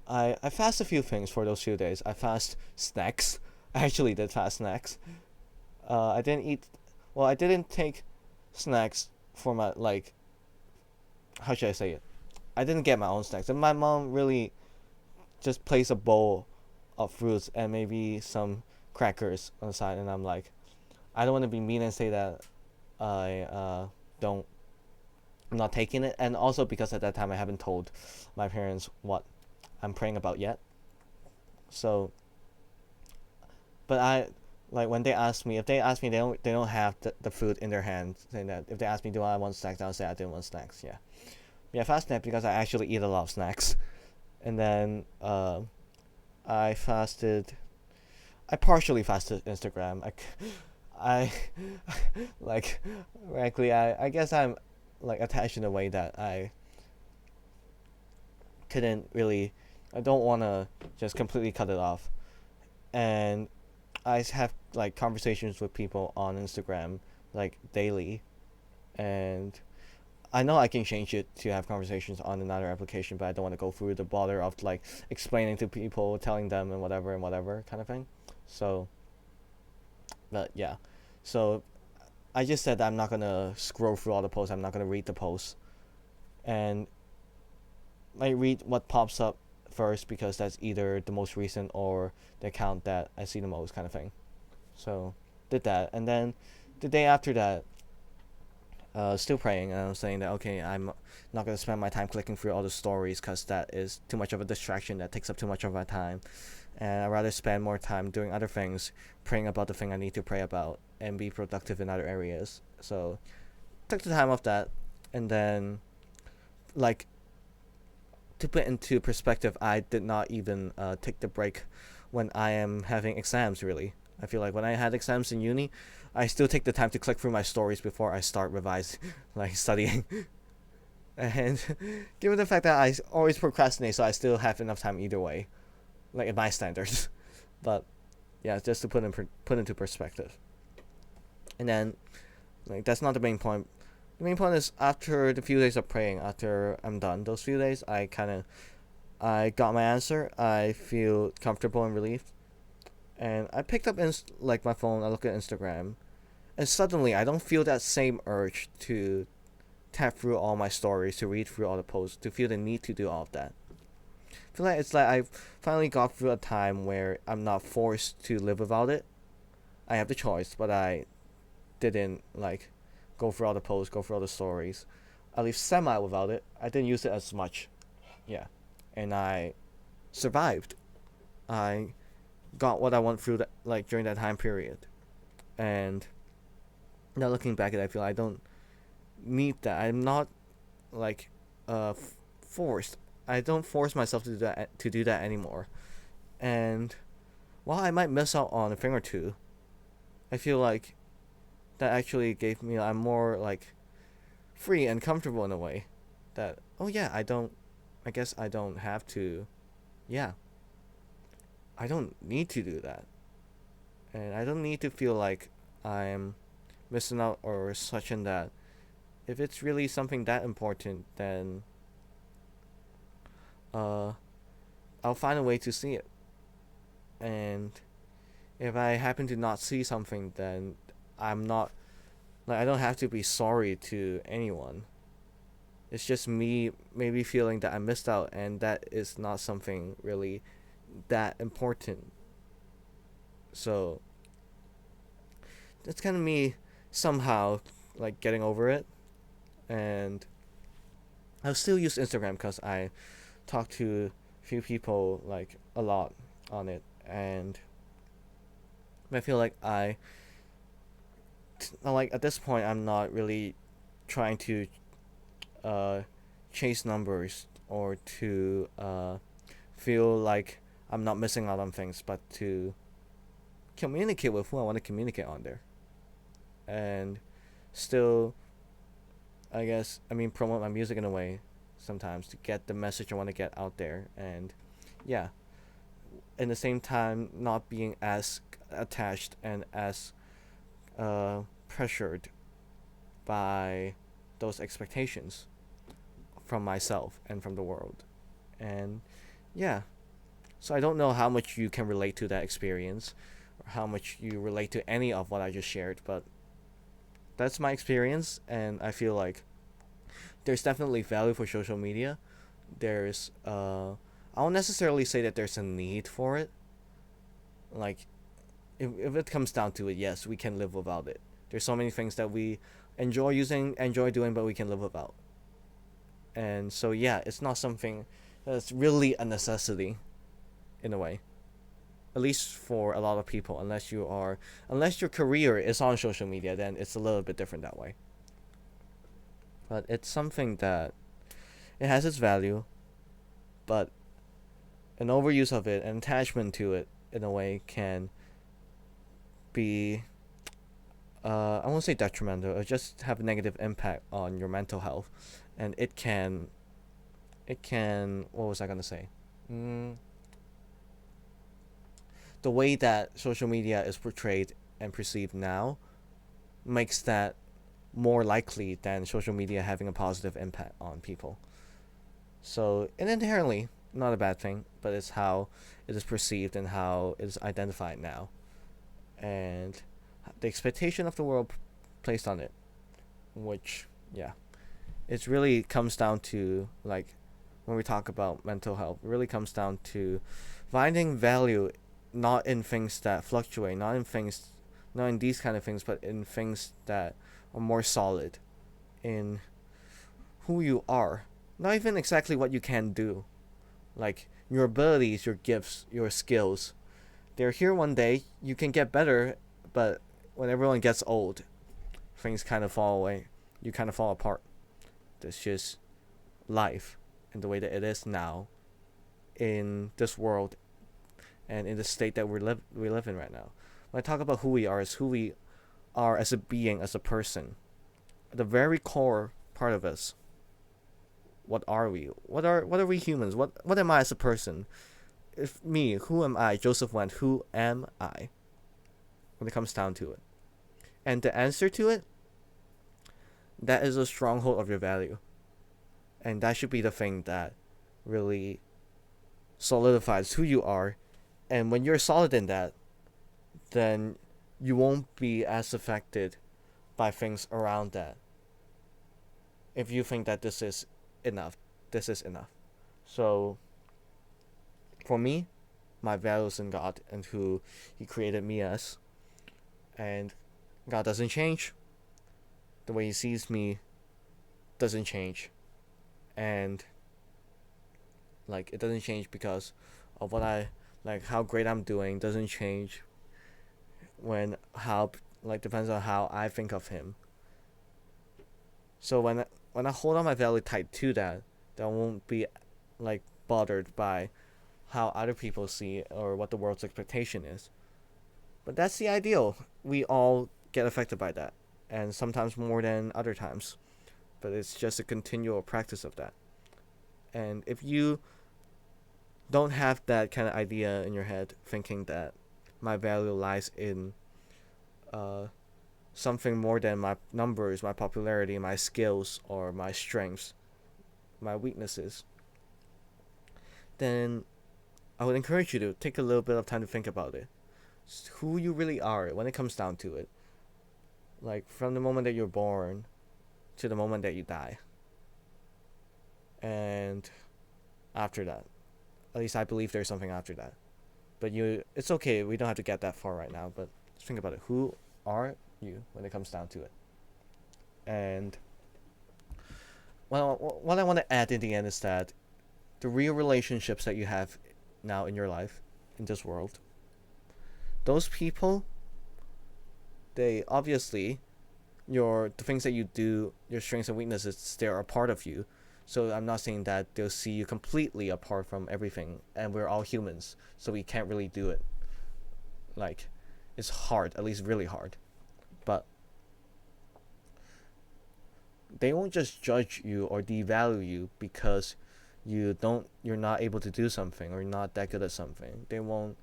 I fast a few things for those few days. I fast snacks. I actually did fast snacks. I didn't take snacks for my how should I say it? I didn't get my own snacks. And my mom really just placed a bowl of fruits and maybe some crackers on the side. And I'm I don't want to be mean and say that I'm not taking it. And also because at that time I haven't told my parents what I'm praying about yet. So, but when they ask me, if they ask me, they don't have the food in their hand, saying that if they ask me, do I want snacks, I'll say I didn't want snacks. Yeah, fast snack because I actually eat a lot of snacks. And then I partially fasted Instagram. Frankly, I guess I'm attached in a way that I don't want to just completely cut it off. And I have conversations with people on Instagram daily, and I know I can change it to have conversations on another application, but I don't want to go through the bother of explaining to people, telling them and whatever kind of thing. So, but yeah, so I just said that I'm not gonna scroll through all the posts. I'm not gonna read the posts, and I read what pops up first because that's either the most recent or the account that I see the most, kind of thing. So did that, and then the day after that, still praying, and I was saying that okay, I'm not gonna spend my time clicking through all the stories because that is too much of a distraction. That takes up too much of my time, and I'd rather spend more time doing other things, praying about the thing I need to pray about, and be productive in other areas. So took the time off that, and then like to put into perspective, I did not even take the break when I am having exams. Really, I feel like when I had exams in uni, I still take the time to click through my stories before I start revising, like studying. And given the fact that I always procrastinate, so I still have enough time either way, like in my standards. But yeah, just to put into perspective. And then, like that's not the main point. The main point is after the few days of praying, after I'm done those few days, I got my answer. I feel comfortable and relieved. And I picked up like my phone. I look at Instagram, and suddenly I don't feel that same urge to tap through all my stories, to read through all the posts, to feel the need to do all of that. I feel like it's like I've finally got through a time where I'm not forced to live without it. I have the choice, but I didn't like go through all the posts, go through all the stories. I live semi without it. I didn't use it as much. Yeah. And I survived. I got what I want through that, like during that time period. And now looking back at it, I feel I don't need that. I'm not like forced. I don't force myself to do that anymore. And while I might miss out on a thing or two, I feel like that actually gave me, I'm more like free and comfortable in a way that I guess I don't have to, yeah, I don't need to do that. And I don't need to feel like I'm missing out or such and that. If it's really something that important, then I'll find a way to see it. And if I happen to not see something, then I'm not, like, I don't have to be sorry to anyone. It's just me maybe feeling that I missed out, and that is not something really that important. So that's kind of me somehow like getting over it. And I'll still use Instagram because I talk to a few people like a lot on it, and I feel like like at this point I'm not really trying to chase numbers or to feel like I'm not missing out on things, but to communicate with who I want to communicate on there, and still, promote my music in a way sometimes to get the message I want to get out there, and yeah, in the same time not being as attached and as pressured by those expectations from myself and from the world. And yeah, so I don't know how much you can relate to that experience or how much you relate to any of what I just shared, but that's my experience, and I feel like there's definitely value for social media. There's I won't necessarily say that there's a need for it. Like if it comes down to it, yes, we can live without it. There's so many things that we enjoy doing, but we can live without. And so yeah, it's not something that's really a necessity in a way. At least for a lot of people, unless your career is on social media, then it's a little bit different that way. But it's something that it has its value, but an overuse of it, an attachment to it in a way can be I won't say detrimental, it just have a negative impact on your mental health. And it can what was I gonna say? The way that social media is portrayed and perceived now makes that more likely than social media having a positive impact on people. So, and inherently not a bad thing, but it's how it is perceived and how it is identified now. And the expectation of the world placed on it, which, yeah, it really comes down to, like, when we talk about mental health, it really comes down to finding value not in things that fluctuate, not in these kind of things, but in things that are more solid, in who you are, not even exactly what you can do, like your abilities, your gifts, your skills. They're here one day, you can get better, but when everyone gets old, things kind of fall away, you kind of fall apart. That's just life and the way that it is now in this world and in the state that we live in right now. When I talk about who we are, is who we are as a being, as a person, the very core part of us. What are we? What are we humans? What am I as a person? If me, who am I, Joseph Wan? Who am I? When it comes down to it, and the answer to it, that is a stronghold of your value, and that should be the thing that really solidifies who you are. And when you're solid in that, then you won't be as affected by things around that. If you think that this is enough. So, for me, my values in God and who He created me as. And God doesn't change. The way He sees me doesn't change. And, like, it doesn't change because of what how great I'm doing doesn't change depends on how I think of Him. So when I hold on my value tight to that, I won't be, like, bothered by how other people see it or what the world's expectation is. But that's the ideal. We all get affected by that, and sometimes more than other times. But it's just a continual practice of that. And if you don't have that kind of idea in your head, thinking that my value lies in something more than my numbers, my popularity, my skills, or my strengths, my weaknesses, then I would encourage you to take a little bit of time to think about it. Who you really are when it comes down to it. Like, from the moment that you're born to the moment that you die. And after that. At least I believe there's something after that. But it's okay, we don't have to get that far right now, but just think about it. Who are you when it comes down to it? And what I want to add in the end is that the real relationships that you have now in your life, in this world, those people, they obviously, the things that you do, your strengths and weaknesses, they're a part of you. So I'm not saying that they'll see you completely apart from everything, and we're all humans, so we can't really do it. Like, it's hard, at least really hard. But they won't just judge you or devalue you because you're not able to do something or you're not that good at something. They won't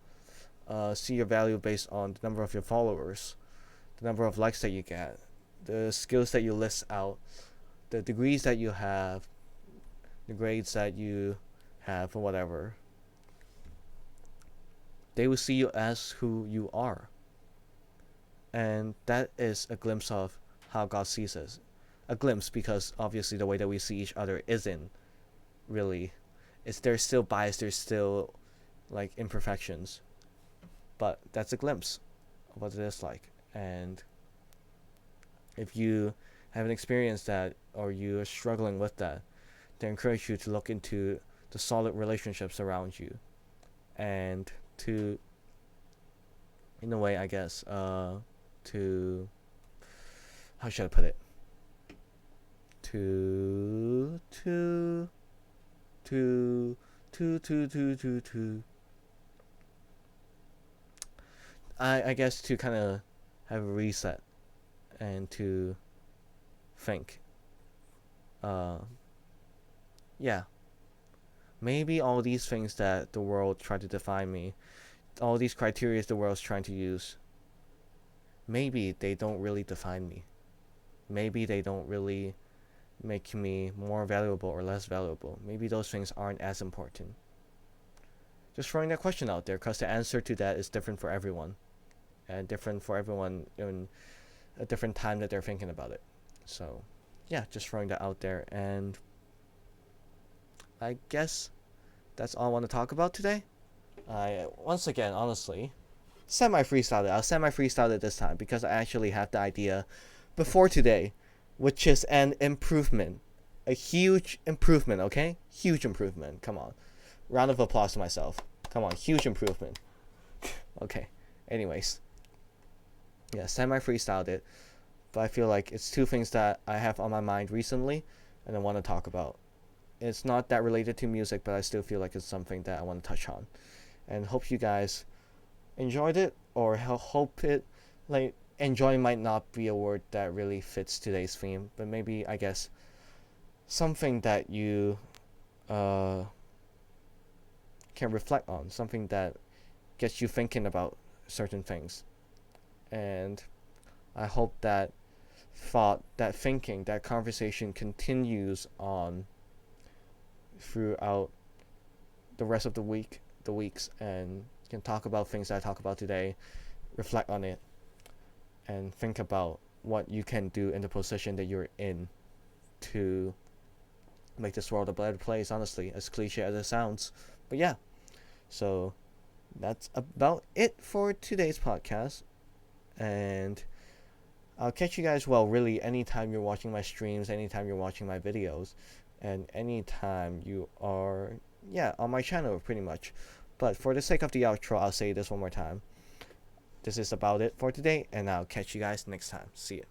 see your value based on the number of your followers, the number of likes that you get, the skills that you list out, the degrees that you have, the grades that you have, or whatever. They will see you as who you are. And that is a glimpse of how God sees us. A glimpse, because obviously the way that we see each other isn't really, there's still bias, there's still, like, imperfections. But that's a glimpse of what it is like. And if you haven't experienced that, or you are struggling with that, they encourage you to look into the solid relationships around you, and to, in a way, I guess, to, how should I put it? I guess to kind of have a reset and to think, yeah, maybe all these things that the world tried to define me, all these criteria the world's trying to use, maybe they don't really define me. Maybe they don't really make me more valuable or less valuable. Maybe those things aren't as important. Just throwing that question out there, because the answer to that is different for everyone. And different for everyone in a different time that they're thinking about it. So yeah, just throwing that out there. And I guess that's all I want to talk about today. Once again, honestly, semi-freestyled it. I'll semi-freestyle it this time because I actually have the idea before today, which is an improvement. A huge improvement, okay? Huge improvement. Come on. Round of applause to myself. Come on, huge improvement. Okay. Anyways. Yeah, semi-freestyled it. But I feel like it's two things that I have on my mind recently and I want to talk about. It's not that related to music, but I still feel like it's something that I want to touch on. And hope you guys enjoyed it, or hope it, like, enjoy might not be a word that really fits today's theme, but maybe, I guess, something that you can reflect on, something that gets you thinking about certain things. And I hope that thought, that thinking, that conversation continues on throughout the rest of the weeks, and can talk about things that I talk about today, reflect on it, and think about what you can do in the position that you're in to make this world a better place, honestly, as cliche as it sounds. But yeah, so that's about it for today's podcast. And I'll catch you guys, well, really, anytime you're watching my streams, anytime you're watching my videos, and anytime you are, on my channel, pretty much. But for the sake of the outro, I'll say this one more time. This is about it for today, and I'll catch you guys next time. See ya.